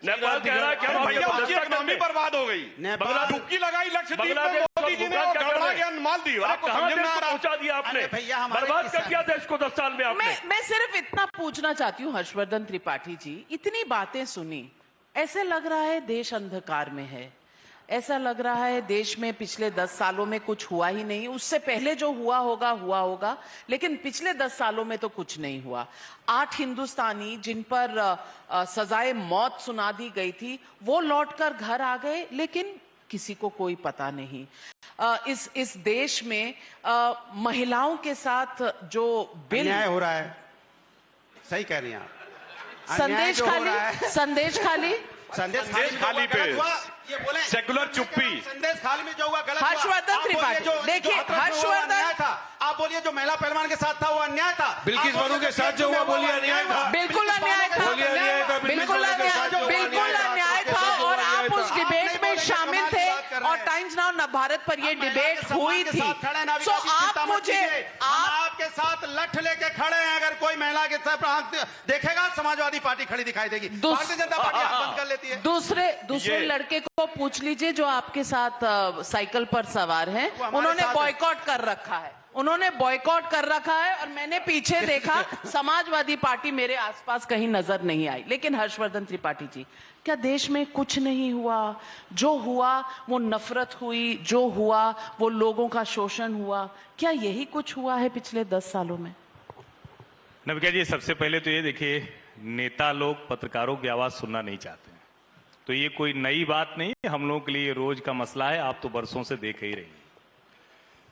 [SPEAKER 4] नेपाल कह रहा है कि हम
[SPEAKER 6] भैया उसकी इकोनॉमी बर्बाद हो गई, डुबकी लगाई लक्षद्वीप में मोदी जी ने और गड़बड़ा गया मालदीव। आपको समझ में आ रहा?
[SPEAKER 4] पहुंचा दिया आपने, बर्बाद कर दिया देश को 10 साल में आपने।
[SPEAKER 1] मैं सिर्फ इतना पूछना चाहती हूँ हर्षवर्धन त्रिपाठी जी, इतनी बातें सुनी, ऐसे लग रहा है देश अंधकार में है, ऐसा लग रहा है देश में पिछले 10 सालों में कुछ हुआ ही नहीं। उससे पहले जो हुआ होगा, लेकिन पिछले 10 सालों में तो कुछ नहीं हुआ। 8 हिंदुस्तानी जिन पर सजाए मौत सुना दी गई थी वो लौटकर घर आ गए, लेकिन किसी को कोई पता नहीं। इस देश में महिलाओं के साथ जो बिल
[SPEAKER 3] अन्याय हो रहा है, सही कह रही हैं आप।
[SPEAKER 1] संदेश खाली
[SPEAKER 6] पे ये बोले
[SPEAKER 2] सेकुलर चुप्पी।
[SPEAKER 3] संदेश खाली में जो हुआ गलत।
[SPEAKER 1] हर्षवर्धन त्रिपाठी, देखिए हर्षवर्धन
[SPEAKER 3] था, आप बोलिए जो महिला पहलवान के साथ था वो अन्याय था।
[SPEAKER 5] बिल्किस बानो के साथ जो हुआ बोलिए अन्याय था।
[SPEAKER 1] बिल्कुल अन्याय था, बिल्कुल अन्याय था, और आप उस डिबेट में शामिल थे और टाइम्स नाउ भारत पर ये डिबेट हुई थी। तो आप मुझे
[SPEAKER 3] आपके साथ लठ लेके खड़े हैं, अगर कोई महिला के साथ देखेगा समाजवादी पार्टी खड़ी दिखाई देगी, भारतीय जनता पार्टी हाथ बंद कर लेती है।
[SPEAKER 1] दूसरे लड़के को पूछ लीजिए जो आपके साथ साइकिल पर सवार हैं, उन्होंने बॉयकॉट कर रखा है, और मैंने पीछे देखा, समाजवादी पार्टी मेरे आसपास कहीं नजर नहीं आई। लेकिन हर्षवर्धन त्रिपाठी जी, क्या देश में कुछ नहीं हुआ? जो हुआ वो नफरत हुई, जो हुआ वो लोगों का शोषण हुआ, क्या यही कुछ हुआ है पिछले 10 सालों में?
[SPEAKER 7] नविका जी, सबसे पहले तो ये देखिए, नेता लोग पत्रकारों की आवाज सुनना नहीं चाहते, तो ये कोई नई बात नहीं, हम लोगों के लिए रोज का मसला है, आप तो बरसों से देख ही रही हैं।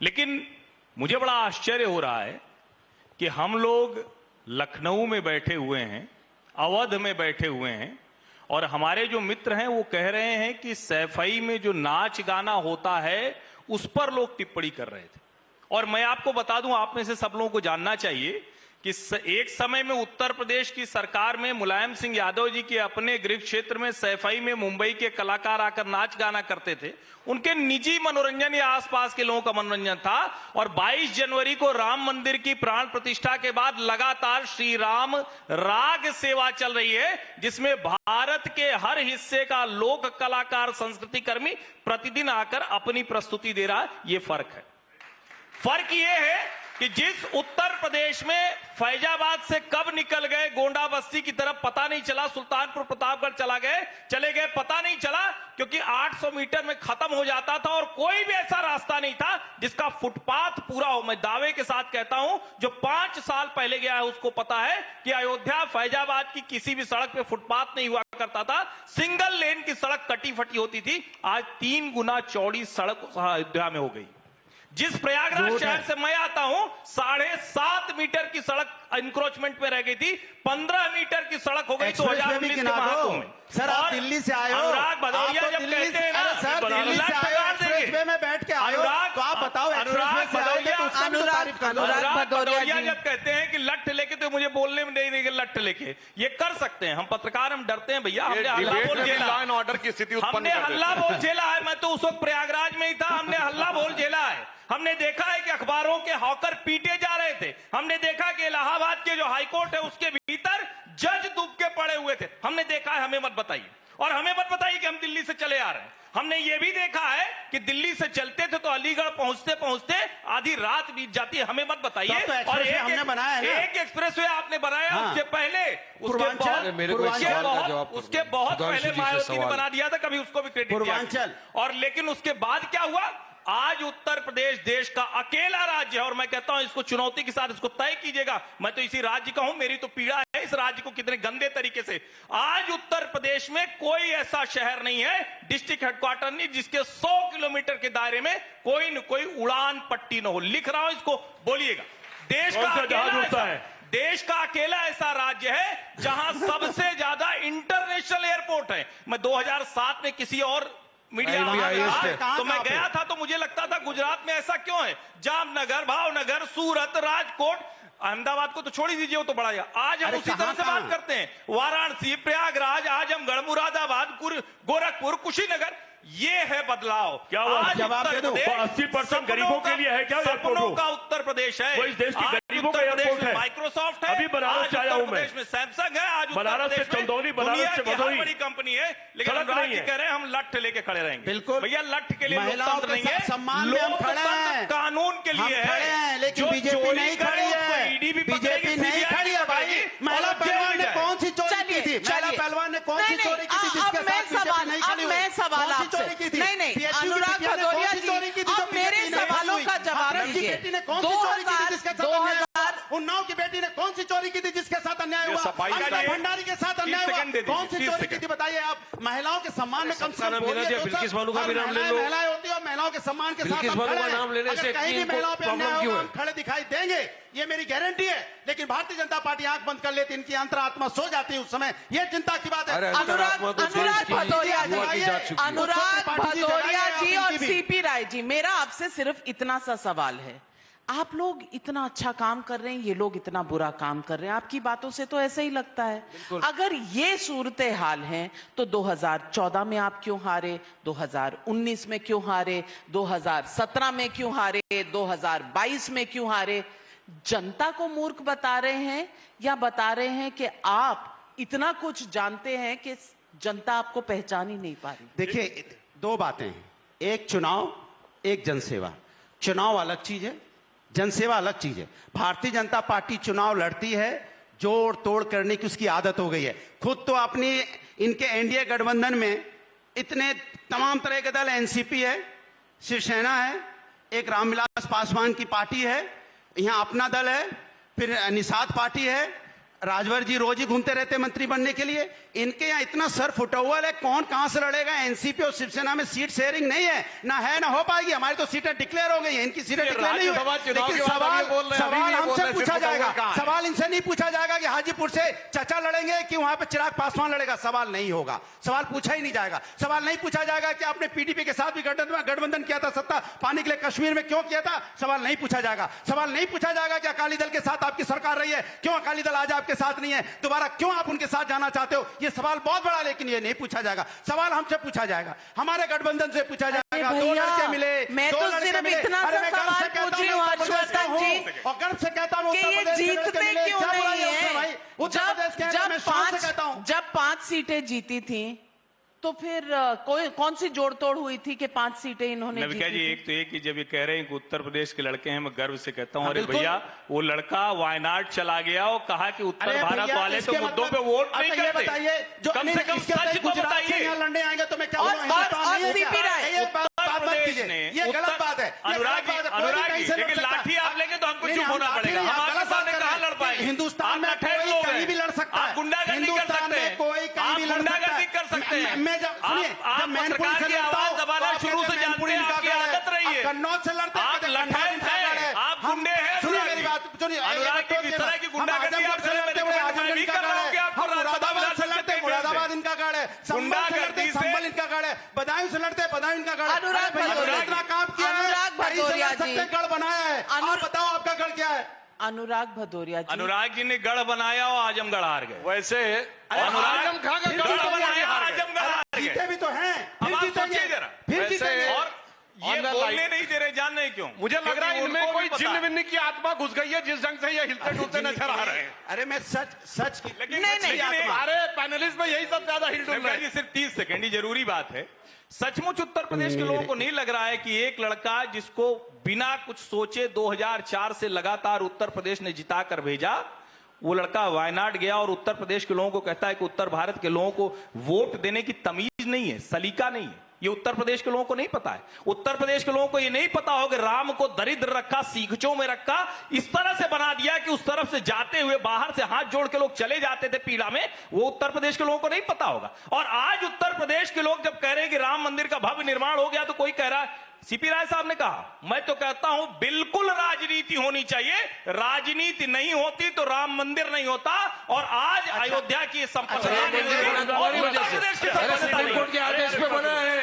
[SPEAKER 7] लेकिन मुझे बड़ा आश्चर्य हो रहा है कि हम लोग लखनऊ में बैठे हुए हैं, अवध में बैठे हुए हैं, और हमारे जो मित्र हैं वो कह रहे हैं कि सैफई में जो नाच गाना होता है उस पर लोग टिप्पणी कर रहे थे। और मैं आपको बता दूं, आप में से सब लोगों को जानना चाहिए कि एक समय में उत्तर प्रदेश की सरकार में मुलायम सिंह यादव जी के अपने गृह क्षेत्र में सैफई में मुंबई के कलाकार आकर नाच गाना करते थे। उनके निजी मनोरंजन या आसपास के लोगों का मनोरंजन था। और 22 जनवरी को राम मंदिर की प्राण प्रतिष्ठा के बाद लगातार श्री राम राग सेवा चल रही है, जिसमें भारत के हर हिस्से का लोक कलाकार, संस्कृति कर्मी प्रतिदिन आकर अपनी प्रस्तुति दे रहा है। ये फर्क है। फर्क ये है कि जिस उत्तर प्रदेश में फैजाबाद से कब निकल गए गोंडा बस्ती की तरफ पता नहीं चला, सुल्तानपुर प्रतापगढ़ चले गए पता नहीं चला, क्योंकि 800 मीटर में खत्म हो जाता था और कोई भी ऐसा रास्ता नहीं था जिसका फुटपाथ पूरा हो। मैं दावे के साथ कहता हूं, जो 5 साल पहले गया है उसको पता है कि अयोध्या फैजाबाद की किसी भी सड़क पे फुटपाथ नहीं हुआ करता था, सिंगल लेन की सड़क कटी फटी होती थी। आज 3 गुना चौड़ी सड़क अयोध्या में हो गई। जिस प्रयागराज शहर से मैं आता हूं, 7.5 मीटर की सड़क इंक्रोचमेंट में रह गई थी, 15 मीटर की सड़क हो गई 2019 के महाकुंभ में।
[SPEAKER 3] सर आप दिल्ली से आए हो,
[SPEAKER 7] अनुराग भदौरिया जब कहते हैं ना,
[SPEAKER 3] सर दिल्ली से आए हो, एक्सप्रेसवे में बैठ के आए हो, तो आप बताओ
[SPEAKER 7] अनुराग
[SPEAKER 1] भदौरिया
[SPEAKER 7] जब कहते हैं कि लठ लेके, तो मुझे बोलने में नहीं देंगे लठ लेके, ये कर सकते हैं। हम पत्रकार, हम डरते हैं भैया, हमने हल्ला बोल झेला,
[SPEAKER 2] ऑर्डर की स्थिति
[SPEAKER 7] हमने हल्ला बोल झेला है। मैं तो उस वक्त प्रयागराज में ही था, हमने हल्ला बोल झेला है। हमने देखा है कि अखबारों के हॉकर पीटे जा रहे थे, हमने देखा कि इलाहाबाद के जो हाईकोर्ट है उसके भीतर जज डूब के पड़े हुए थे, हमने देखा है। हमें मत बताइए, और हमें मत बताइए कि हम दिल्ली से चले आ रहे हैं। हमने ये भी देखा है कि दिल्ली से चलते थे तो अलीगढ़ पहुंचते पहुंचते आधी रात बीत जाती है। हमें मत बताइए।
[SPEAKER 3] तो और
[SPEAKER 7] एक एक्सप्रेसवे आपने बनाया,
[SPEAKER 3] हाँ।
[SPEAKER 7] उसके पहले उसके बहुत पहले मायावती ने बना दिया था, कभी उसको भी क्रेडिट दिया। और लेकिन उसके बाद क्या हुआ? आज उत्तर प्रदेश देश का अकेला राज्य है, और मैं कहता हूं इसको चुनौती के साथ इसको तय कीजिएगा। मैं तो इसी राज्य का हूं, मेरी तो पीड़ा है इस राज्य को कितने गंदे तरीके से। आज उत्तर प्रदेश में कोई ऐसा शहर नहीं है, डिस्ट्रिक्ट हेडक्वार्टर नहीं, जिसके 100 किलोमीटर के दायरे में कोई न कोई उड़ान पट्टी न हो। लिख रहा हूं, इसको बोलिएगा। देश का अकेला ऐसा राज्य है जहां सबसे ज्यादा इंटरनेशनल एयरपोर्ट है। मैं 2007 में किसी और मीडिया तो मैं गया था, तो मुझे लगता था गुजरात में ऐसा क्यों है। जामनगर, भावनगर, सूरत, राजकोट, अहमदाबाद को तो छोड़ ही दीजिए, वो तो बड़ा है। आज हम उसी तरह से बात करते हैं। वाराणसी, प्रयागराज, आजमगढ़, मुरादाबाद, गोरखपुर, कुशीनगर,
[SPEAKER 8] ये है बदलाव।
[SPEAKER 4] क्या हुआ?
[SPEAKER 8] आज
[SPEAKER 3] जवाब
[SPEAKER 8] उत्तर
[SPEAKER 3] दे दो।
[SPEAKER 8] प्रदेश
[SPEAKER 4] 80% गरीबों के लिए है क्या एयरपोर्ट?
[SPEAKER 8] सपनों का उत्तर प्रदेश है।
[SPEAKER 4] वो इस देश के
[SPEAKER 8] आज
[SPEAKER 4] गरीबों का
[SPEAKER 8] उत्तर प्रदेश
[SPEAKER 4] एयरपोर्ट
[SPEAKER 8] में
[SPEAKER 4] है।
[SPEAKER 8] माइक्रोसॉफ्ट है,
[SPEAKER 4] अभी बनारस
[SPEAKER 8] आज
[SPEAKER 4] से आया
[SPEAKER 8] उत्तर
[SPEAKER 4] हूं मैं।
[SPEAKER 8] प्रदेश में सैमसंग है, आज उत्तर
[SPEAKER 4] बनारस से
[SPEAKER 8] प्रदेश में
[SPEAKER 4] चंदौली, बनारस
[SPEAKER 8] दुनिया
[SPEAKER 4] से
[SPEAKER 8] की हर
[SPEAKER 4] भदोही।
[SPEAKER 8] बड़ी कंपनी है, लेकिन
[SPEAKER 4] सड़क
[SPEAKER 8] अनुराग
[SPEAKER 4] नहीं
[SPEAKER 8] जी
[SPEAKER 4] है।
[SPEAKER 8] कह रहे हैं हम लठ लेके खड़े रहेंगे।
[SPEAKER 3] बिल्कुल।
[SPEAKER 8] भैया लठ के लिए
[SPEAKER 3] महिलाओं
[SPEAKER 8] लोकतंत्र
[SPEAKER 3] के
[SPEAKER 8] नहीं है,
[SPEAKER 3] सम्मान में हम खड़े
[SPEAKER 8] लोकतंत्र
[SPEAKER 3] हैं।
[SPEAKER 8] कानून के लिए
[SPEAKER 3] हम खड़े हैं, लेकिन
[SPEAKER 8] जो
[SPEAKER 3] बीजेपी
[SPEAKER 8] चोरी
[SPEAKER 3] नहीं
[SPEAKER 8] करे
[SPEAKER 3] खड़ी
[SPEAKER 8] उसको
[SPEAKER 3] है।
[SPEAKER 8] ईडी भी
[SPEAKER 3] बीजेपी
[SPEAKER 8] पकड़ेगी,
[SPEAKER 3] नहीं
[SPEAKER 8] CBI
[SPEAKER 3] खड़ी है भाई।
[SPEAKER 8] पकड़ेगी,
[SPEAKER 3] महिला
[SPEAKER 8] और अब जेल
[SPEAKER 3] पहलवान
[SPEAKER 8] में
[SPEAKER 3] ने
[SPEAKER 8] जाए।
[SPEAKER 3] कौन सी चोरी की थी? महिला
[SPEAKER 1] चलिए।
[SPEAKER 3] पहलवान ने कौन सी
[SPEAKER 1] नहीं,
[SPEAKER 3] चोरी की थी
[SPEAKER 1] अब
[SPEAKER 3] जिसके
[SPEAKER 1] मैं
[SPEAKER 3] साथ बीजेपी
[SPEAKER 1] सवाल-
[SPEAKER 3] नहीं
[SPEAKER 1] अब
[SPEAKER 3] खड़ी हुई?
[SPEAKER 1] मैं सवाल
[SPEAKER 3] कौन सी
[SPEAKER 1] आपसे-
[SPEAKER 3] चोरी की थी?
[SPEAKER 1] नहीं, नहीं,
[SPEAKER 3] PHU की
[SPEAKER 1] अनुराग
[SPEAKER 3] बिटिया ने कौन
[SPEAKER 1] भदौरिया
[SPEAKER 3] सी
[SPEAKER 1] जी,
[SPEAKER 3] चोरी की थी जो
[SPEAKER 1] अब मेरे
[SPEAKER 3] बीजेपी नहीं
[SPEAKER 1] सवालों
[SPEAKER 3] खड़ी
[SPEAKER 1] का
[SPEAKER 3] हुई?
[SPEAKER 1] जवाब
[SPEAKER 3] हाथरस की
[SPEAKER 1] दीजिए।
[SPEAKER 3] बेटी ने कौन सी चोरी की थी जिसके साथ अन्याय हुआ?
[SPEAKER 1] 2000
[SPEAKER 3] उन्नाव की बेटी ने कौन सी चोरी की थी जिसके साथ अन्याय
[SPEAKER 2] ये
[SPEAKER 3] हुआ?
[SPEAKER 2] सफाई का
[SPEAKER 3] अलका
[SPEAKER 2] ये-
[SPEAKER 3] भंडारी के साथ अन्याय
[SPEAKER 2] 30
[SPEAKER 3] हुआ?
[SPEAKER 2] सेकंड दे दीजिए,
[SPEAKER 3] कौन सी
[SPEAKER 2] 30
[SPEAKER 3] चोरी की
[SPEAKER 2] सेकंड।
[SPEAKER 3] थी बताइए आप? महिलाओं के सम्मान में कम से
[SPEAKER 5] सबका
[SPEAKER 3] कम
[SPEAKER 5] नाम लेना
[SPEAKER 3] बोलिए
[SPEAKER 5] चाहिए,
[SPEAKER 3] तो
[SPEAKER 5] बिल्किस
[SPEAKER 3] सर,
[SPEAKER 5] बानो का
[SPEAKER 3] हर
[SPEAKER 5] भी नाम ले
[SPEAKER 3] महिलाएं
[SPEAKER 5] लो।
[SPEAKER 3] महिलाएं होती है और महिलाओं के सम्मान के साथ
[SPEAKER 5] बिल्किस
[SPEAKER 3] हम
[SPEAKER 5] बानो
[SPEAKER 3] खड़े
[SPEAKER 5] का
[SPEAKER 3] हैं।
[SPEAKER 5] नाम लेने
[SPEAKER 3] अगर
[SPEAKER 5] से
[SPEAKER 3] कहीं भी
[SPEAKER 5] इनको
[SPEAKER 3] महिलाओं पे
[SPEAKER 5] प्रॉब्लम
[SPEAKER 3] अन्याय
[SPEAKER 5] क्यों
[SPEAKER 3] होगा
[SPEAKER 5] है?
[SPEAKER 3] हम खड़े दिखाई देंगे, ये मेरी गारंटी है। लेकिन भारतीय जनता पार्टी आंख बंद कर लेती, इनकी अंतरात्मा सो जाती है उस समय। ये चिंता की बात है।
[SPEAKER 5] अरे
[SPEAKER 1] अनुराग
[SPEAKER 5] अंतरात्मा तो
[SPEAKER 1] अनुराग
[SPEAKER 5] देश की
[SPEAKER 1] भदौरिया
[SPEAKER 5] युवा की जा
[SPEAKER 1] जी,
[SPEAKER 5] चुकी है।
[SPEAKER 1] अनुराग भदौरिया जी और
[SPEAKER 3] इनकी भी।
[SPEAKER 1] सीपी राय जी, मेरा आपसे सिर्फ इतना सा सवाल है। आप लोग इतना अच्छा काम कर रहे हैं, ये लोग इतना बुरा काम कर रहे हैं, आपकी बातों से तो ऐसा ही लगता है। अगर ये सूरत हाल है तो 2014 में आप क्यों हारे, 2019 में क्यों हारे, 2017 में क्यों हारे, 2022 में क्यों हारे? जनता को मूर्ख बता रहे हैं या बता रहे हैं कि आप इतना कुछ जानते हैं कि जनता आपको पहचान ही नहीं पा रही?
[SPEAKER 3] देखिए, दो बातें हैं, एक चुनाव, एक जनसेवा। चुनाव अलग चीज है, जनसेवा अलग चीज है। भारतीय जनता पार्टी चुनाव लड़ती है, जोड़ तोड़ करने की उसकी आदत हो गई है। खुद तो अपनी इनके एनडीए गठबंधन में इतने तमाम तरह के दल, एनसीपी है, शिवसेना है, एक रामविलास पासवान की पार्टी है, यहाँ अपना दल है, फिर निषाद पार्टी है, राजवर जी रोज ही घूमते रहते मंत्री बनने के लिए। इनके यहाँ इतना सर फुटा हुआ है, कौन कहां से लड़ेगा? एनसीपी और शिवसेना में सीट शेयरिंग नहीं है, ना हो पाएगी। हमारी तो सीटें डिक्लेयर हो गई हैं, इनकी सीटें डिक्लेयर नहीं हुई। लेकिन सवाल हमसे पूछा जाएगा, सवाल इनसे नहीं पूछा जाएगा कि हाजीपुर से चाचा लड़ेंगे कि वहां पे चिराग पासवान लड़ेगा। सवाल नहीं होगा, सवाल पूछा ही नहीं जाएगा। सवाल नहीं पूछा जाएगा कि आपने पीडीपी के साथ भी गठबंधन किया था, सत्ता पाने के लिए कश्मीर में क्यों किया था? सवाल नहीं पूछा जाएगा। सवाल नहीं पूछा जाएगा कि अकाली दल के साथ आपकी सरकार रही है, क्यों अकाली दल आज आपके साथ नहीं है, दोबारा क्यों आप उनके साथ जाना चाहते हो? ये सवाल बहुत बड़ा, लेकिन ये नहीं पूछा जाएगा। सवाल हमसे पूछा जाएगा, हमारे गठबंधन से पूछा जाएगा। दो लड़के मिले,
[SPEAKER 1] मैं
[SPEAKER 3] दो
[SPEAKER 1] तो
[SPEAKER 3] लड़के
[SPEAKER 1] सिर्फ
[SPEAKER 3] मिले।
[SPEAKER 1] इतना
[SPEAKER 3] अरे
[SPEAKER 1] सा
[SPEAKER 3] मैं गर्व
[SPEAKER 1] सवाल
[SPEAKER 3] से कहता
[SPEAKER 1] पूछ रही
[SPEAKER 3] हूं,
[SPEAKER 1] हूँ
[SPEAKER 3] उत्तर प्रदेश का
[SPEAKER 1] हर्षवर्धन
[SPEAKER 3] हूं,
[SPEAKER 1] जी,
[SPEAKER 3] और गर्व से कहता हूं
[SPEAKER 1] कि
[SPEAKER 3] उत्तर
[SPEAKER 1] ये
[SPEAKER 3] प्रदेश के लड़के
[SPEAKER 1] जीतते
[SPEAKER 3] मिले।
[SPEAKER 1] क्यों
[SPEAKER 3] क्या
[SPEAKER 1] नहीं
[SPEAKER 3] बुराई है उसमें भाई?
[SPEAKER 1] है?
[SPEAKER 3] उत्तर प्रदेश के हैं, मैं शान से कहता हूं।
[SPEAKER 1] जब 5 सीटें जीती थी तो फिर कौन सी जोड़तोड़ हुई थी कि 5 सीटें इन्होंने
[SPEAKER 7] नविका
[SPEAKER 1] जीती
[SPEAKER 7] जी,
[SPEAKER 1] थी?
[SPEAKER 7] एक तो ये कि जब ये कह रहे हैं कि उत्तर प्रदेश के लड़के हैं, मैं गर्व से कहता हूं,
[SPEAKER 3] हाँ,
[SPEAKER 7] अरे
[SPEAKER 3] बिल्कुल।
[SPEAKER 7] भैया वो लड़का वायनाड चला गया और कहा कि उत्तर
[SPEAKER 3] अरे
[SPEAKER 7] भारत
[SPEAKER 3] भैया,
[SPEAKER 7] वाले तो
[SPEAKER 3] इसके
[SPEAKER 7] मुद्दों
[SPEAKER 3] मतलब-
[SPEAKER 7] पे वोट नहीं
[SPEAKER 3] अच्छा, ये
[SPEAKER 7] करते।
[SPEAKER 3] बताइए, जो
[SPEAKER 7] कम से कम
[SPEAKER 3] इसके
[SPEAKER 7] सच
[SPEAKER 3] अंदर
[SPEAKER 7] तो
[SPEAKER 3] गुजरात से
[SPEAKER 7] बताइए।
[SPEAKER 3] यहाँ लड़ने आएंगे तो मैं क्या
[SPEAKER 1] और-
[SPEAKER 3] बोलूं? हिंदुस्तान
[SPEAKER 1] और
[SPEAKER 3] नहीं है
[SPEAKER 1] सीपी
[SPEAKER 3] क्या?
[SPEAKER 1] राय,
[SPEAKER 3] ये बात मत
[SPEAKER 7] प्रदेश
[SPEAKER 3] कीजिए,
[SPEAKER 7] ने
[SPEAKER 3] ये गलत बात है।
[SPEAKER 7] अनुराग जी, अनुराग जी, लेकिन लाठी आप लेंगे तो हमको चुप होना पड़ेगा। हम आपके सामने कहां लड़ पाएंगे?
[SPEAKER 3] हिंदुस्तान में
[SPEAKER 7] आप लठैत
[SPEAKER 3] कोई
[SPEAKER 7] लोग
[SPEAKER 3] कहीं
[SPEAKER 7] हैं।
[SPEAKER 3] भी लड़ सकता है।
[SPEAKER 7] आप गुंडागर्दी कर
[SPEAKER 3] हिंदुस्तान
[SPEAKER 7] सकते
[SPEAKER 3] में
[SPEAKER 7] हैं,
[SPEAKER 3] कोई कहीं
[SPEAKER 7] आप
[SPEAKER 3] भी लड़ सकता
[SPEAKER 7] गुंडागर्दी
[SPEAKER 3] है।
[SPEAKER 7] कर सकते हैं।
[SPEAKER 3] मैं जब सुनिए,
[SPEAKER 7] आप
[SPEAKER 3] जब मैनपुरी से
[SPEAKER 7] पत्रकार की
[SPEAKER 3] लड़ता
[SPEAKER 7] आवाज
[SPEAKER 3] हूं,
[SPEAKER 7] दबाना
[SPEAKER 3] तो
[SPEAKER 7] शुरू
[SPEAKER 3] आप
[SPEAKER 7] से
[SPEAKER 3] कहते हैं
[SPEAKER 7] जानते हैं,
[SPEAKER 3] मैनपुरी
[SPEAKER 7] आपकी
[SPEAKER 3] इनका गढ़ है।
[SPEAKER 7] आदत रही है।
[SPEAKER 3] आप कन्नौज से लड़ते हैं,
[SPEAKER 7] आप
[SPEAKER 3] कहते हैं
[SPEAKER 7] लठैत
[SPEAKER 3] कन्नौज इनका गढ़ है।
[SPEAKER 7] हैं, आप
[SPEAKER 3] हम-
[SPEAKER 7] गुंडे हैं,
[SPEAKER 3] सुनिए
[SPEAKER 7] अनुराग
[SPEAKER 3] मेरी
[SPEAKER 7] जी।
[SPEAKER 3] बात, सुनिए,
[SPEAKER 7] अनुराग जी, जिस तरह की गुंडागर्दी आप कर रहे हैं, मेरे को
[SPEAKER 3] आजमगढ़
[SPEAKER 7] भी
[SPEAKER 3] इनका
[SPEAKER 7] कर रहा
[SPEAKER 3] गढ़
[SPEAKER 7] हूं कि
[SPEAKER 3] है।
[SPEAKER 7] आपको
[SPEAKER 3] हम मुरादाबाद से लड़ते हैं, मुरादाबाद इनका गढ़ है। संभल से लड़ते हैं, संभल इनका गढ़ है। बदायूं से लड़ते हैं, बदायूं इनका गढ़ है।
[SPEAKER 1] अनुराग
[SPEAKER 3] अरे भैया,
[SPEAKER 1] भदौरिया
[SPEAKER 3] इतना
[SPEAKER 1] जी,
[SPEAKER 3] काम किया है,
[SPEAKER 1] अनुराग
[SPEAKER 3] कहीं से
[SPEAKER 1] भदौरिया
[SPEAKER 3] लड़ सकते हैं,
[SPEAKER 1] जी।
[SPEAKER 3] गढ़ बनाया है। आप बताओ आपका गढ़ क्या है?
[SPEAKER 1] अनुराग भदौरिया जी,
[SPEAKER 7] अनुराग जी ने गढ़ बनाया और आजमगढ़ हार गए।
[SPEAKER 2] वैसे
[SPEAKER 7] अनुराग
[SPEAKER 2] आजम खां का
[SPEAKER 3] फिर
[SPEAKER 2] गढ़
[SPEAKER 3] तो
[SPEAKER 2] बनाया,
[SPEAKER 7] बनाया, आजमगढ़ हार गए।
[SPEAKER 3] जीते भी तो हैं,
[SPEAKER 7] अब
[SPEAKER 3] फिर
[SPEAKER 7] आप
[SPEAKER 3] जीतेंगे,
[SPEAKER 7] सोचिए जरा।
[SPEAKER 3] फिर
[SPEAKER 2] वैसे-
[SPEAKER 3] जीतेंगे।
[SPEAKER 7] और ये
[SPEAKER 2] On the
[SPEAKER 7] बोलने
[SPEAKER 2] line-
[SPEAKER 7] नहीं दे रहे, जान नहीं क्यों?
[SPEAKER 2] मुझे लग रहा है
[SPEAKER 7] क्योंकि
[SPEAKER 2] इनमें
[SPEAKER 7] उनको
[SPEAKER 2] कोई
[SPEAKER 7] भी पता
[SPEAKER 2] जिन्न
[SPEAKER 7] है।
[SPEAKER 2] विन्न की आत्मा घुस गई है, जिस ढंग से ये हिलते डुलते नजर आ रहे हैं।
[SPEAKER 3] अरे मैं सच की
[SPEAKER 7] लेकिन
[SPEAKER 1] नहीं,
[SPEAKER 7] लेकिन
[SPEAKER 1] नहीं,
[SPEAKER 7] एक-
[SPEAKER 2] अरे पैनलिस्ट में यही सब ज्यादा हिल डुल
[SPEAKER 7] नविका
[SPEAKER 2] रहे
[SPEAKER 7] जी,
[SPEAKER 2] हैं।
[SPEAKER 7] सिर्फ 30 सेकंड ही जरूरी बात है। सचमुच उत्तर प्रदेश के लोगों को नहीं लग रहा है कि एक लड़का जिसको बिना कुछ सोचे 2004 से लगातार उत्तर प्रदेश ने जिता कर भेजा, वो लड़का वायनाड गया और उत्तर प्रदेश के लोगों को कहता है कि उत्तर भारत के लोगों को वोट देने की तमीज नहीं है, सलीका नहीं है। ये उत्तर प्रदेश के लोगों को नहीं पता है। उत्तर प्रदेश के लोगों को ये नहीं पता हो कि राम को दरिद्र रखा, सीखचों में रखा, इस तरह से बना दिया कि उस तरफ से जाते हुए बाहर से हाथ जोड़ के लोग चले जाते थे पीड़ा में, वो उत्तर प्रदेश के लोगों को नहीं पता होगा। और आज उत्तर प्रदेश के लोग जब कह रहे हैं कि राम मंदिर का भव्य निर्माण हो गया, तो कोई कह रहा है, सीपी राय साहब ने कहा, मैं तो कहता हूं बिल्कुल राजनीति होनी चाहिए। राजनीति नहीं होती तो राम मंदिर नहीं होता। और आज अयोध्या की संपत्ति
[SPEAKER 5] राम मंदिर बना तो हमारी वजह से। अरे सुप्रीम कोर्ट के आदेश पे बना है।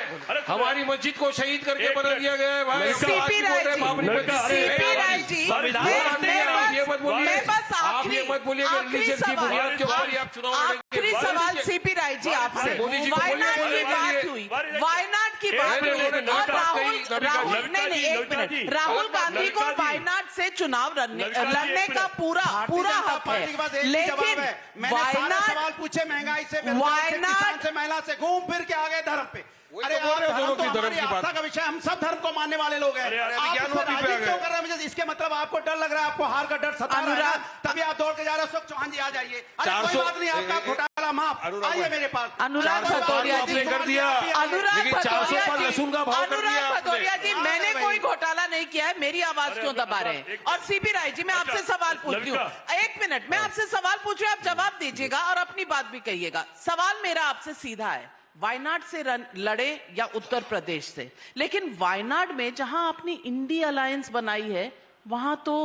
[SPEAKER 5] हमारी मस्जिद को शहीद करके बना दिया गया है भाई।
[SPEAKER 1] सीपी राय जी,
[SPEAKER 5] बाबरी मस्जिद।
[SPEAKER 1] सीपी राय जी,
[SPEAKER 5] आप ये मत बोलिए,
[SPEAKER 1] मैं बस
[SPEAKER 5] आप ये मत बोलिए कि
[SPEAKER 1] आखिरी
[SPEAKER 5] रिलीजन की
[SPEAKER 1] सवाल-
[SPEAKER 5] बुनियाद के ऊपर ही आप चुनाव लड़ेंगे।
[SPEAKER 1] आखिरी सवाल सीपी राय जी आपसे,
[SPEAKER 5] मोदी जी को बोलिए,
[SPEAKER 1] वायनाड की
[SPEAKER 5] बोलिए,
[SPEAKER 1] बात
[SPEAKER 5] बोलिए।
[SPEAKER 1] हुई, वायनाड की बात
[SPEAKER 5] नहीं,
[SPEAKER 1] हुई
[SPEAKER 5] नहीं,
[SPEAKER 1] और
[SPEAKER 5] नहीं,
[SPEAKER 1] राहुल
[SPEAKER 4] नहीं,
[SPEAKER 1] नहीं, एक
[SPEAKER 4] नविका जी,
[SPEAKER 1] मिनट, राहुल गांधी को
[SPEAKER 4] नविका जी,
[SPEAKER 1] वायनाड से चुनाव
[SPEAKER 4] नविका जी,
[SPEAKER 1] लड़ने
[SPEAKER 4] एक
[SPEAKER 1] का
[SPEAKER 4] मिनट।
[SPEAKER 1] पूरा
[SPEAKER 3] जनता
[SPEAKER 1] हक
[SPEAKER 3] पार्टी के पास
[SPEAKER 1] है,
[SPEAKER 3] एक ही जवाब
[SPEAKER 1] लेकिन
[SPEAKER 3] है। मैंने सारे सवाल
[SPEAKER 1] वायनाड
[SPEAKER 3] पूछे, महंगाई से, बेरोजगारी से,
[SPEAKER 1] वायनाड-
[SPEAKER 3] किसान से, महिला से, घूम फिर के आ गए धर्म पे।
[SPEAKER 5] वही
[SPEAKER 3] अरे
[SPEAKER 5] तो बोल रहे हो,
[SPEAKER 3] यार,
[SPEAKER 5] दोनों
[SPEAKER 3] धर्म
[SPEAKER 5] की
[SPEAKER 3] तो
[SPEAKER 5] धर्म
[SPEAKER 3] हमारी
[SPEAKER 5] की बात।
[SPEAKER 3] आस्था का विषय, हम सब धर्म को मानने वाले लोग हैं।
[SPEAKER 4] अरे यार,
[SPEAKER 3] आप
[SPEAKER 5] ज्ञानवापी
[SPEAKER 3] इससे
[SPEAKER 5] पे आ
[SPEAKER 3] राजनीति
[SPEAKER 5] गए।
[SPEAKER 3] क्यों कर रहे हैं? मुझे इसके मतलब आपको डर लग रहा है, आपको हार का डर सता रहा है ना,
[SPEAKER 1] अनुराग-
[SPEAKER 3] तभी आप दौड़ के जा रहे हो। अशोक चौहान जी आ जाइए। अरे
[SPEAKER 5] 400
[SPEAKER 3] कोई बात नहीं, आपका घोटाला माफ,
[SPEAKER 5] अनुराग
[SPEAKER 3] आइए
[SPEAKER 5] भाई।
[SPEAKER 3] मेरे पास।
[SPEAKER 1] अनुराग
[SPEAKER 3] कोई बात
[SPEAKER 1] भदौरिया
[SPEAKER 3] नहीं,
[SPEAKER 1] जी
[SPEAKER 3] आपने कर दिया।
[SPEAKER 1] अनुराग
[SPEAKER 5] लेकिन 400
[SPEAKER 1] भदौरिया
[SPEAKER 5] पर
[SPEAKER 1] जी,
[SPEAKER 5] लहसुन का भाव कर दिया
[SPEAKER 1] अनुराग
[SPEAKER 5] आपने।
[SPEAKER 1] भदौरिया जी, मैंने
[SPEAKER 3] भाई।
[SPEAKER 1] कोई घोटाला नहीं किया है, मेरी आवाज
[SPEAKER 4] अरे
[SPEAKER 1] क्यों
[SPEAKER 4] अनुराग,
[SPEAKER 1] दबा रहे हैं?
[SPEAKER 4] एक-
[SPEAKER 1] और सीपी राय जी, मैं आपसे
[SPEAKER 4] अच्छा,
[SPEAKER 1] सवाल पूछती हूँ,
[SPEAKER 4] लड़का।
[SPEAKER 1] एक मिनट, मैं आपसे सवाल पूछ रही हूँ, आप जवाब दीजिएगा और अपनी बात भी कहिएगा। सवाल मेरा आपसे सीधा है, वायनाड से लड़े या उत्तर प्रदेश से, लेकिन वायनाड में जहां आपने इंडी अलायंस बनाई है, वहां तो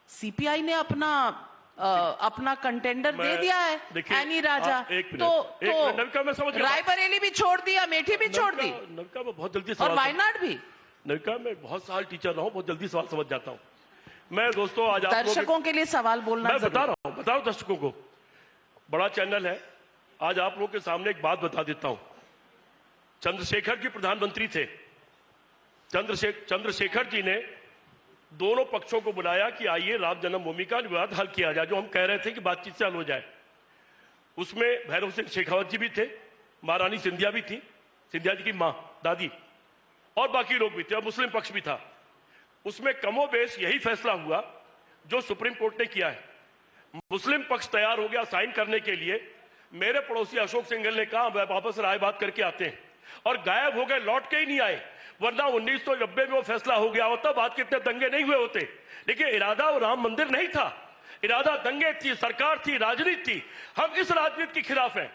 [SPEAKER 1] सीपीआई ने अपना कंटेंडर दे दिया है,
[SPEAKER 4] देखिए,
[SPEAKER 1] एनी राजा।
[SPEAKER 4] आप एक मिनट,
[SPEAKER 1] तो
[SPEAKER 4] एक मिनट, नविका, मैं समझ गया।
[SPEAKER 1] रायबरेली भी छोड़ दिया, अमेठी भी छोड़ दी,
[SPEAKER 4] नविका, मैं बहुत जल्दी
[SPEAKER 1] और
[SPEAKER 4] सवाल
[SPEAKER 1] वायनाड भी।
[SPEAKER 4] नविका, मैं बहुत साल टीचर रहा हूँ, बहुत जल्दी सवाल समझ जाता हूँ मैं। दोस्तों, आज आप लोग,
[SPEAKER 1] दर्शकों के लिए सवाल बोलना
[SPEAKER 4] मैं बता
[SPEAKER 1] जरूरी।
[SPEAKER 4] रहा हूँ, बता रहा हूँ दर्शकों को, बड़ा चैनल है। आज आप लोग के सामने एक बात बता देता हूं। चंद्रशेखर जी प्रधानमंत्री थे। चंद्रशेखर जी ने दोनों पक्षों को बुलाया कि आइए राम जन्मभूमि का विवाद हल किया जाए, जो हम कह रहे थे कि बातचीत से हल हो जाए। उसमें भैरव सिंह शेखावत जी भी थे, महारानी सिंधिया भी थी, सिंधिया जी की मां, दादी, और बाकी लोग भी थे, और मुस्लिम पक्ष भी था। उसमें कमोबेश यही फैसला हुआ जो सुप्रीम कोर्ट ने किया है। मुस्लिम पक्ष तैयार हो गया साइन करने के लिए। मेरे पड़ोसी अशोक सिंघल ने कहा वह वापस राय बात करके आते हैं, और गायब हो गए, लौट के ही नहीं आए। वरना 1990 में वो फैसला हो गया होता, बात के इतने दंगे नहीं हुए होते। लेकिन इरादा वो राम मंदिर नहीं था, इरादा दंगे थी, सरकार थी, राजनीति थी। हम इस राजनीति के खिलाफ हैं,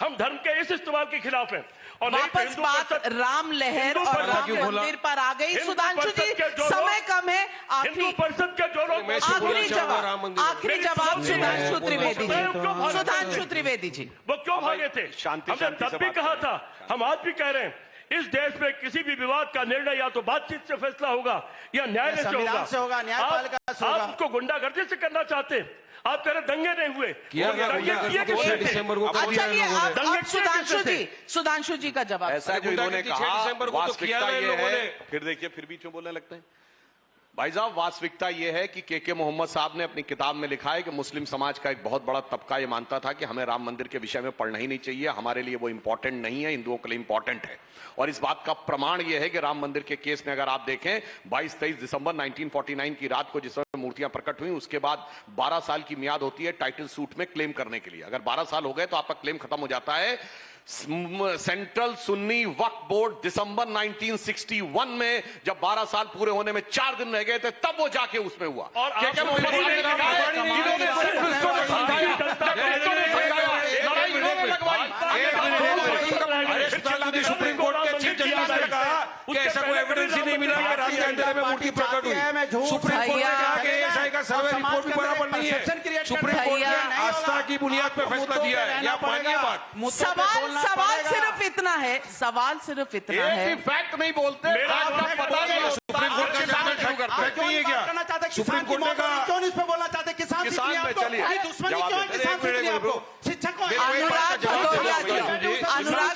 [SPEAKER 4] हम धर्म के इस इस्तेमाल के खिलाफ हैं। और नहीं तो
[SPEAKER 1] वापस
[SPEAKER 4] हिंदू
[SPEAKER 1] बात
[SPEAKER 4] परिषद-
[SPEAKER 1] राम लहर
[SPEAKER 4] हिंदू
[SPEAKER 1] और
[SPEAKER 4] परिषद
[SPEAKER 1] राम
[SPEAKER 4] क्यों बोला?
[SPEAKER 1] मंदिर पर आ गई।
[SPEAKER 4] हिंदू
[SPEAKER 1] सुधांशु
[SPEAKER 4] परिषद
[SPEAKER 1] जी,
[SPEAKER 4] के जो
[SPEAKER 1] समय
[SPEAKER 4] लोग-
[SPEAKER 1] कम है,
[SPEAKER 4] हिंदू
[SPEAKER 1] आखिरी
[SPEAKER 4] परिषद के जो लोग
[SPEAKER 5] मैं बोलना
[SPEAKER 1] आखिरी
[SPEAKER 5] चाहूंगा राम
[SPEAKER 1] जवाब,
[SPEAKER 5] मंदिर।
[SPEAKER 1] आखिरी
[SPEAKER 4] मेरी
[SPEAKER 1] जवाब
[SPEAKER 4] सुनो,
[SPEAKER 1] सुधांशु
[SPEAKER 5] मैं
[SPEAKER 1] त्रिवेदी
[SPEAKER 5] बोलना
[SPEAKER 1] जी,
[SPEAKER 4] चाहूंगा।
[SPEAKER 1] सुधांशु त्रिवेदी जी।
[SPEAKER 4] वो क्यों भागे थे?
[SPEAKER 2] शांति
[SPEAKER 4] हमने
[SPEAKER 2] शांति
[SPEAKER 4] तब
[SPEAKER 2] से
[SPEAKER 4] भी
[SPEAKER 2] बात
[SPEAKER 4] कहा
[SPEAKER 2] करें।
[SPEAKER 4] था, हम आज भी कह रहे हैं, इस देश में किसी भी विवाद का निर्णय या तो बातचीत से फैसला होगा या न्यायालय से
[SPEAKER 3] संविधान
[SPEAKER 4] होगा।
[SPEAKER 3] से होगा, न्यायपालिका से होगा।
[SPEAKER 4] आप उसको गुंडागर्दी से करना चाहते हैं। आप कह रहे दंगे नहीं हुए,
[SPEAKER 5] किया
[SPEAKER 4] वो
[SPEAKER 5] गया
[SPEAKER 4] दंगे
[SPEAKER 5] गुंडागर्दी
[SPEAKER 4] किए
[SPEAKER 5] को
[SPEAKER 4] किसने
[SPEAKER 5] 6
[SPEAKER 4] थे?
[SPEAKER 5] दिसंबर को
[SPEAKER 1] अच्छा,
[SPEAKER 5] किया
[SPEAKER 1] चलिए
[SPEAKER 5] लोगों ने।
[SPEAKER 1] अब सुधांशु जी का जवाब।
[SPEAKER 2] ऐसा जो
[SPEAKER 5] गुंडागर्दी
[SPEAKER 2] इन्होंने
[SPEAKER 5] 6
[SPEAKER 2] कहा,
[SPEAKER 5] दिसंबर को तो किया
[SPEAKER 2] वास्तविकता
[SPEAKER 5] ना इन
[SPEAKER 2] ये
[SPEAKER 5] लोगों
[SPEAKER 2] है,
[SPEAKER 5] ने।
[SPEAKER 2] फिर देखिए फिर बीच में बोलने लगते हैं। भाई साहब, वास्तविकता यह है कि के मोहम्मद साहब ने अपनी किताब में लिखा है कि मुस्लिम समाज का एक बहुत बड़ा तबका यह मानता था कि हमें राम मंदिर के विषय में पढ़ना ही नहीं चाहिए, हमारे लिए वो इंपॉर्टेंट नहीं है, हिंदुओं के लिए इंपॉर्टेंट है। और इस बात का प्रमाण यह है कि राम मंदिर के केस में अगर आप देखें, 22-23 दिसंबर 1949 की रात को जिस समय मूर्तियां प्रकट हुई, उसके बाद 12 साल की मियाद होती है टाइटल सूट में क्लेम करने के लिए। अगर 12 साल हो गए तो आपका क्लेम खत्म हो जाता है। सेंट्रल सुन्नी वक्फ बोर्ड दिसंबर 1961 में जब 12 साल पूरे होने में 4 दिन रह गए थे, तब वो जाके उसमें हुआ।
[SPEAKER 4] और आप
[SPEAKER 2] के मोहम्मद साहब ने लिखा है, इन्होंने सिर्फ उसको नहीं समझाया, लड़कों ने समझाया, लड़ाई इन्होंने लगवाई।
[SPEAKER 5] सुप्रीम कोर्ट के चीफ जस्टिस ने कहा कि ऐसा कोई एविडेंस ही नहीं मिला कि रात के अंधेरे में मूर्ति प्रकट हुई। सुप्रीम कोर्ट ने कहा कि एएसआई का सर्वे रिपोर्ट भी बराबर नहीं है। सुप्रीम कोर्ट ने आस्था की बुनियाद पर फैसला दिया है, या मानिए बात।
[SPEAKER 1] सवाल सिर्फ इतना है, सवाल सिर्फ इतना
[SPEAKER 2] एक
[SPEAKER 1] है।
[SPEAKER 2] भी फैक्ट नहीं बोलते, आपका पता नहीं।
[SPEAKER 5] सुप्रीम कोर्ट का चैनल शुरू करते हैं, नहीं है क्या? सुप्रीम कोर्ट ने कहा
[SPEAKER 3] क्यों इस पे बोलना चाहते? किसान से
[SPEAKER 2] किसान
[SPEAKER 3] किया
[SPEAKER 2] पे
[SPEAKER 3] आपको?
[SPEAKER 2] चलिए,
[SPEAKER 3] अरे दुश्मनी
[SPEAKER 2] जवाब
[SPEAKER 3] क्यों है
[SPEAKER 2] दे।
[SPEAKER 3] किसान से
[SPEAKER 5] एक
[SPEAKER 3] किया
[SPEAKER 5] मिनट,
[SPEAKER 3] आपको? शिक्षक को
[SPEAKER 1] अनुराग भदौरिया जी, अनुराग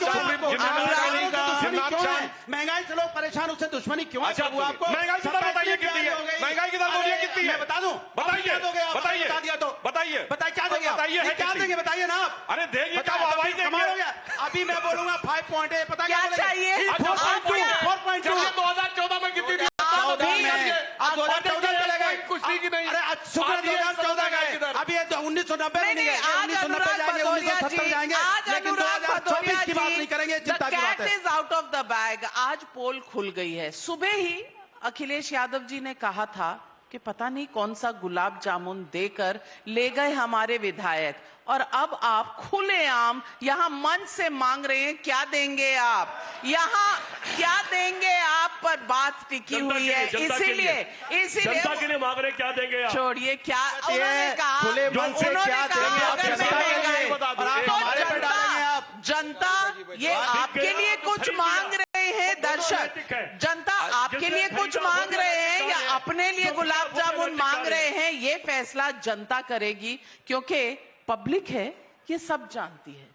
[SPEAKER 3] क्यों है? महंगाई से लोग परेशान, उससे दुश्मनी क्यों है?
[SPEAKER 6] अच्छा,
[SPEAKER 3] वो आपको
[SPEAKER 6] महंगाई की दर बताइए कितनी है? महंगाई की दर बोलिए कितनी है?
[SPEAKER 3] मैं बता दूं,
[SPEAKER 6] बताइए,
[SPEAKER 3] क्या दोगे आप?
[SPEAKER 6] बताइए,
[SPEAKER 3] बता दिया तो
[SPEAKER 6] बताइए,
[SPEAKER 3] बताइए क्या दोगे आप?
[SPEAKER 6] बताइए, है
[SPEAKER 3] क्या
[SPEAKER 6] कितनी?
[SPEAKER 3] देंगे बताइए ना आप।
[SPEAKER 6] अरे देंगे क्या,
[SPEAKER 3] बताइए,
[SPEAKER 6] वाहवाही देंगे।
[SPEAKER 3] कमाल हो गया। अभी मैं बोलूंगा 5 पॉइंट है, पता
[SPEAKER 1] क्या
[SPEAKER 3] बोलेंगे?
[SPEAKER 1] चाहिए?
[SPEAKER 3] 4.2
[SPEAKER 2] चलिए 2014 में कितनी थी?
[SPEAKER 1] आप भी-
[SPEAKER 3] अब 2014 चले गए।
[SPEAKER 2] कुछ थी कि नहीं?
[SPEAKER 3] अरे आज शुक्र 2014 गए, अभी ये 1990 में नहीं गए,
[SPEAKER 1] आज
[SPEAKER 3] 1990
[SPEAKER 1] अनुराग
[SPEAKER 3] जाएंगे,
[SPEAKER 1] भदौरिया
[SPEAKER 3] 1970
[SPEAKER 1] जी,
[SPEAKER 3] जाएंगे,
[SPEAKER 1] आज
[SPEAKER 3] लेकिन
[SPEAKER 1] अनुराग
[SPEAKER 3] 2024 की बात नहीं करेंगे,
[SPEAKER 1] द
[SPEAKER 3] चिंता की बात
[SPEAKER 1] कैट
[SPEAKER 3] है।
[SPEAKER 1] Is out of the bag. आज पोल खुल गई है। सुबह ही अखिलेश यादव जी ने कहा था कि पता नहीं कौन सा गुलाब जामुन देकर ले गए हमारे विधायक, और अब आप खुलेआम यहां मंच से मांग रहे हैं क्या देंगे आप, यहां क्या देंगे आप पर बात टिकी हुई है। इसीलिए
[SPEAKER 4] जनता के लिए मांग रहे क्या देंगे आप?
[SPEAKER 1] छोड़िए, क्या उन्होंने कहा,
[SPEAKER 3] खुले मन से
[SPEAKER 1] उन्होंने
[SPEAKER 3] क्या
[SPEAKER 1] कहा
[SPEAKER 3] देंगे आप
[SPEAKER 1] अगर
[SPEAKER 3] जनता
[SPEAKER 1] मैं
[SPEAKER 3] के लिए?
[SPEAKER 1] महंगाई-
[SPEAKER 3] और आप
[SPEAKER 1] तो
[SPEAKER 3] हमारे पे डालेंगे आप।
[SPEAKER 1] जनता ये आपके लिए कुछ मांग रहे हैं, दर्शक जनता आपके लिए कुछ मांग रहे हैं या अपने लिए गुलाब जामुन मांग रहे हैं, ये फैसला जनता करेगी। क्योंकि पब्लिक है, ये सब जानती है,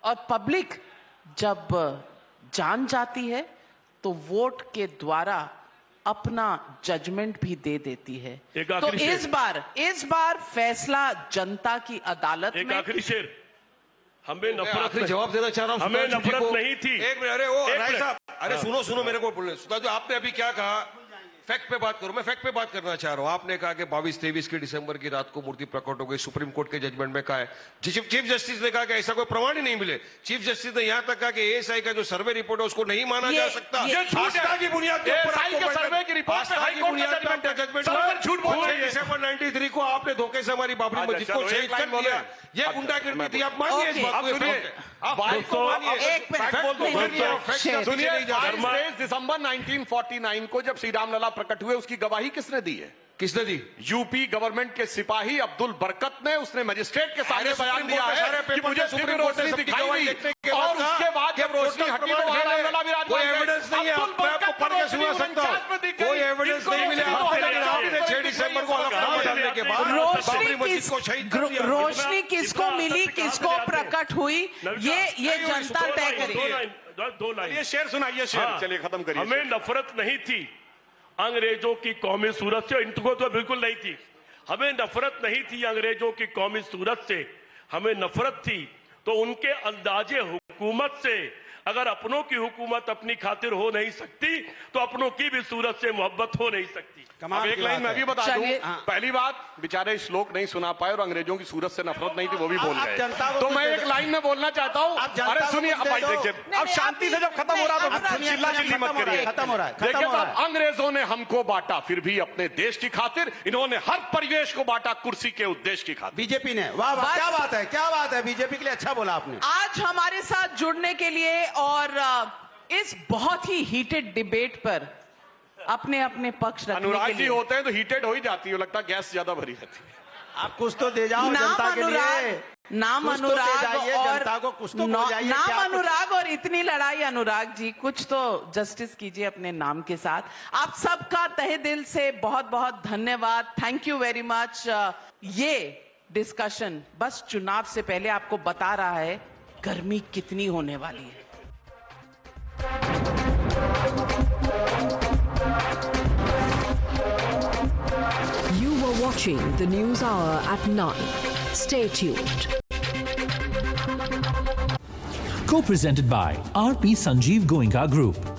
[SPEAKER 1] और पब्लिक जब जान जाती है तो वोट के द्वारा अपना जजमेंट भी दे देती है।
[SPEAKER 4] एक
[SPEAKER 1] तो
[SPEAKER 4] आखिरी
[SPEAKER 1] इस बार फैसला जनता की अदालत
[SPEAKER 4] एक
[SPEAKER 1] में।
[SPEAKER 4] आखिरी शेर, हमें
[SPEAKER 5] मैं
[SPEAKER 4] नफरत
[SPEAKER 5] आखिरी जवाब देना चाह रहा हूं।
[SPEAKER 4] हमें
[SPEAKER 5] सुधांशु जी
[SPEAKER 4] नफरत
[SPEAKER 5] को।
[SPEAKER 4] नहीं थी।
[SPEAKER 5] एक मिनट, अरे वो
[SPEAKER 4] एक
[SPEAKER 5] राय
[SPEAKER 4] मिनट।
[SPEAKER 5] साहब, अरे सुनो मेरे को बोलने। सुधांशु, आपने अभी क्या कहा? फैक्ट पे बात करो। मैं फैक्ट पे बात करना चाह रहा हूं। आपने कहा कि 22-23 की दिसंबर की रात को मूर्ति प्रकट हो गई। सुप्रीम कोर्ट के जजमेंट में कहा है, चीफ जस्टिस ने कहा कि ऐसा कोई प्रमाण ही नहीं मिले। चीफ जस्टिस ने यहां तक कहा कि एएसआई का जो सर्वे रिपोर्ट है उसको नहीं माना जा सकता।
[SPEAKER 1] ये
[SPEAKER 5] आस्था की बुनियाद के ऊपर
[SPEAKER 2] एएसआई के
[SPEAKER 5] आपको
[SPEAKER 2] सर्वे की रिपोर्ट
[SPEAKER 5] आस्था
[SPEAKER 2] पे हाई
[SPEAKER 5] की
[SPEAKER 2] कोर्ट का
[SPEAKER 5] बुनियाद पे
[SPEAKER 2] जजमेंट है।
[SPEAKER 5] जजमेंट
[SPEAKER 2] सर्वर झूठ बोल रही है।
[SPEAKER 5] दिसंबर 93 को आपने धोखे से हमारी बाबरी
[SPEAKER 2] अच्छा,
[SPEAKER 5] मस्जिद को
[SPEAKER 2] चलो,
[SPEAKER 5] शहीद
[SPEAKER 2] एक लाइन
[SPEAKER 5] कर दिया।
[SPEAKER 2] बोले।
[SPEAKER 5] ये गुंडागिर्दी थी, आप मानिए इस
[SPEAKER 1] ओके।
[SPEAKER 5] बात को।
[SPEAKER 2] आप सुनिए,
[SPEAKER 5] आप
[SPEAKER 2] भाई को मानिए।
[SPEAKER 1] एक मिनट,
[SPEAKER 5] फैक्ट बोल दो,
[SPEAKER 1] नहीं, नहीं,
[SPEAKER 5] फैक्ट
[SPEAKER 1] शेर।
[SPEAKER 5] से
[SPEAKER 2] सुनिए,
[SPEAKER 5] नहीं जा सकता।
[SPEAKER 2] 22 दिसंबर 1949 को जब श्री राम लला प्रकट हुए, उसकी गवाही किसने दी है?
[SPEAKER 5] किसने दी?
[SPEAKER 2] यूपी गवर्नमेंट के सिपाही अब्दुल बरकत ने। उसने मजिस्ट्रेट के सामने
[SPEAKER 5] सारे
[SPEAKER 2] बयान
[SPEAKER 5] सुप्रीम
[SPEAKER 2] दिया
[SPEAKER 5] कोर्ट के
[SPEAKER 2] है
[SPEAKER 5] सारे
[SPEAKER 2] कि
[SPEAKER 5] पेपर
[SPEAKER 2] मुझे
[SPEAKER 5] में सुप्रीम
[SPEAKER 2] दिव्य
[SPEAKER 5] कोर्ट ने
[SPEAKER 2] रोशनी
[SPEAKER 5] सबकी
[SPEAKER 2] दिखाई
[SPEAKER 5] गवाही
[SPEAKER 2] दी।
[SPEAKER 5] देखने के
[SPEAKER 2] और
[SPEAKER 5] बाद
[SPEAKER 2] उसके बाद
[SPEAKER 5] कि
[SPEAKER 2] जब रोशनी
[SPEAKER 5] ठोस
[SPEAKER 2] हटी तो
[SPEAKER 5] प्रमाण
[SPEAKER 2] वहां
[SPEAKER 5] है।
[SPEAKER 2] रामलला विराजमान
[SPEAKER 5] कोई
[SPEAKER 2] थे।
[SPEAKER 5] एविडेंस नहीं है,
[SPEAKER 2] अब्दुल
[SPEAKER 5] मैं आपको
[SPEAKER 2] बरकत
[SPEAKER 5] पढ़ के
[SPEAKER 2] रोशनी
[SPEAKER 5] सुना सकता हूं।
[SPEAKER 2] 49 में दिख गई।
[SPEAKER 5] कोई एविडेंस
[SPEAKER 2] इनको
[SPEAKER 5] नहीं मिले।
[SPEAKER 2] रोशनी
[SPEAKER 5] आपने
[SPEAKER 2] तो
[SPEAKER 5] जनाब ने 6
[SPEAKER 2] हटाई।
[SPEAKER 5] दिसंबर को हलफनामा डालने के बाद बाबरी मस्जिद को शहीद कर दिया।
[SPEAKER 1] रोशनी किसको
[SPEAKER 4] इतना
[SPEAKER 1] मिली,
[SPEAKER 4] सत्य
[SPEAKER 1] किसको
[SPEAKER 4] कहाँ से ले आते हैं?
[SPEAKER 1] प्रकट हुई, ये जनता तय करेगी।
[SPEAKER 4] दो लाइन।
[SPEAKER 2] ये शेर सुनाइए, शेर
[SPEAKER 4] हाँ,
[SPEAKER 2] चलिए खत्म करिए।
[SPEAKER 4] हमें नफरत नहीं थी अंग्रेजों की कौमी सूरत से। इनको तो बिल्कुल नहीं थी। हमें नफरत नहीं थी अंग्रेजों की कौमी सूरत से, हमें नफरत थी तो उनके अंदाजे हुकूमत से। अगर अपनों की हुकूमत अपनी खातिर हो नहीं सकती तो अपनों की भी सूरत से मोहब्बत हो नहीं सकती।
[SPEAKER 2] अब एक लाइन मैं भी बता दूं।
[SPEAKER 1] चलिए।
[SPEAKER 2] पहली बात, बेचारे श्लोक नहीं सुना पाए और अंग्रेजों की सूरत से नफरत नहीं थी, वो भी बोल
[SPEAKER 3] आप
[SPEAKER 2] गए।
[SPEAKER 3] जनता को
[SPEAKER 2] तो
[SPEAKER 3] कुछ
[SPEAKER 2] मैं
[SPEAKER 3] दे
[SPEAKER 2] एक
[SPEAKER 3] दो।
[SPEAKER 2] लाइन में बोलना चाहता हूं।
[SPEAKER 3] आप जनता
[SPEAKER 2] अरे
[SPEAKER 3] को
[SPEAKER 2] सुनिए,
[SPEAKER 3] कुछ
[SPEAKER 2] अब
[SPEAKER 3] दे
[SPEAKER 2] भाई
[SPEAKER 3] दो।
[SPEAKER 2] देखिए,
[SPEAKER 1] नहीं,
[SPEAKER 2] अब शांति से जब खत्म हो रहा
[SPEAKER 3] अब
[SPEAKER 2] तो
[SPEAKER 3] सुनिए,
[SPEAKER 2] चिल्ला चिल्ली मत करिए।
[SPEAKER 3] खत्म हो रहा है,
[SPEAKER 2] देखिए
[SPEAKER 3] खत्म हो रहा
[SPEAKER 2] साहब,
[SPEAKER 3] है।
[SPEAKER 2] अंग्रेजों ने हमको बांटा, फिर भी अपने देश की खातिर। इन्होंने हर परिवेश को बांटा कुर्सी के उद्देश्य की खातिर।
[SPEAKER 3] बीजेपी ने, वाह वाह,
[SPEAKER 1] बस।
[SPEAKER 3] क्या बात है, क्या बात है। बीजेपी के लिए अच्छा बोला आपने।
[SPEAKER 1] आज हमारे साथ जुड़ने के लिए और इस बहुत ही हीटेड डिबेट पर अपने अपने पक्ष रखने
[SPEAKER 2] अनुराग
[SPEAKER 1] के
[SPEAKER 2] जी
[SPEAKER 1] लिए
[SPEAKER 2] होते हैं तो हीटेड हो ही जाती है, लगता है गैस ज्यादा भरी रहती है।
[SPEAKER 3] आप कुछ तो दे जाओ
[SPEAKER 1] नाम
[SPEAKER 3] जनता के लिए।
[SPEAKER 1] नाम
[SPEAKER 3] कुछ तो दे
[SPEAKER 1] अनुराग
[SPEAKER 3] जाइए
[SPEAKER 1] और
[SPEAKER 3] जनता को, कुछ तो बोल जाइए।
[SPEAKER 1] नाम
[SPEAKER 3] क्या कुछ-
[SPEAKER 1] अनुराग और इतनी लड़ाई। अनुराग जी, कुछ तो जस्टिस कीजिए अपने नाम के साथ। आप सबका तहे दिल से बहुत बहुत धन्यवाद। Thank you very much. ये डिस्कशन बस चुनाव से पहले आपको बता रहा है गर्मी कितनी होने वाली है।
[SPEAKER 9] You were watching the News Hour at 9. Stay tuned.
[SPEAKER 10] Co-presented by RP Sanjeev Goenka Group.